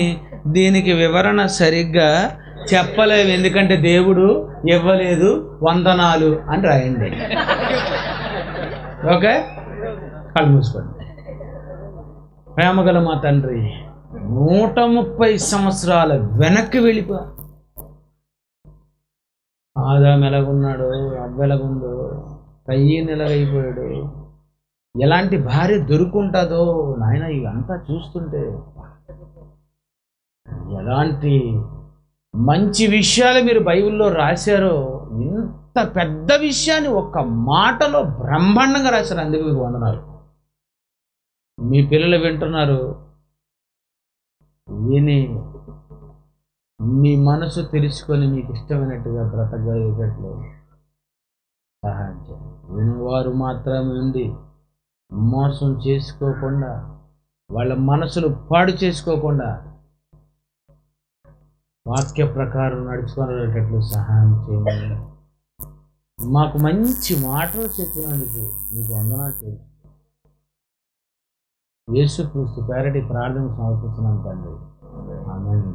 S1: దీనికి వివరణ సరిగ్గా చెప్పలేవు. ఎందుకంటే దేవుడు ఇవ్వలేదు, వందనాలు అని రాయండి. ఓకే, కళ్ళు మూసుకోండి. ప్రేమగల మా తండ్రి, 130 సంవత్సరాల వెనక్కి వెళ్ళిపో. ఆదాము ఎలాగున్నాడు, అవ్వ ఎలాగుందో, కయ్యను ఎలాగైపోయాడు, ఎలాంటి భార్య దొరుకుంటుందో నాయన. ఇవంతా చూస్తుంటే ఎలాంటి మంచి విషయాలు మీరు బైబిల్లో రాశారో. ఇంత పెద్ద విషయాన్ని ఒక్క మాటలో బ్రహ్మాండంగా రాశారు. అందుకు మీకు వందనాలు. మీ పిల్లలు వింటున్నారు, విని మీ మనసు తెలుసుకొని మీకు ఇష్టమైనట్టుగా బ్రతకగలిగేటట్లు సహాయం చేయండి. వినేవారు మాత్రమే ఉండి మోసం చేసుకోకుండా, వాళ్ళ మనసులు పాడు చేసుకోకుండా వాక్య ప్రకారం నడుచుకునేటట్లు సహాయం చేయండి. మాకు మంచి మాటలు చెప్పినందుకు మీకు వందనాలు చేయండి. యేసుక్రీస్తు పేరటి ప్రార్థన సమర్పిస్తున్నాను తండ్రి. ఆమేన్.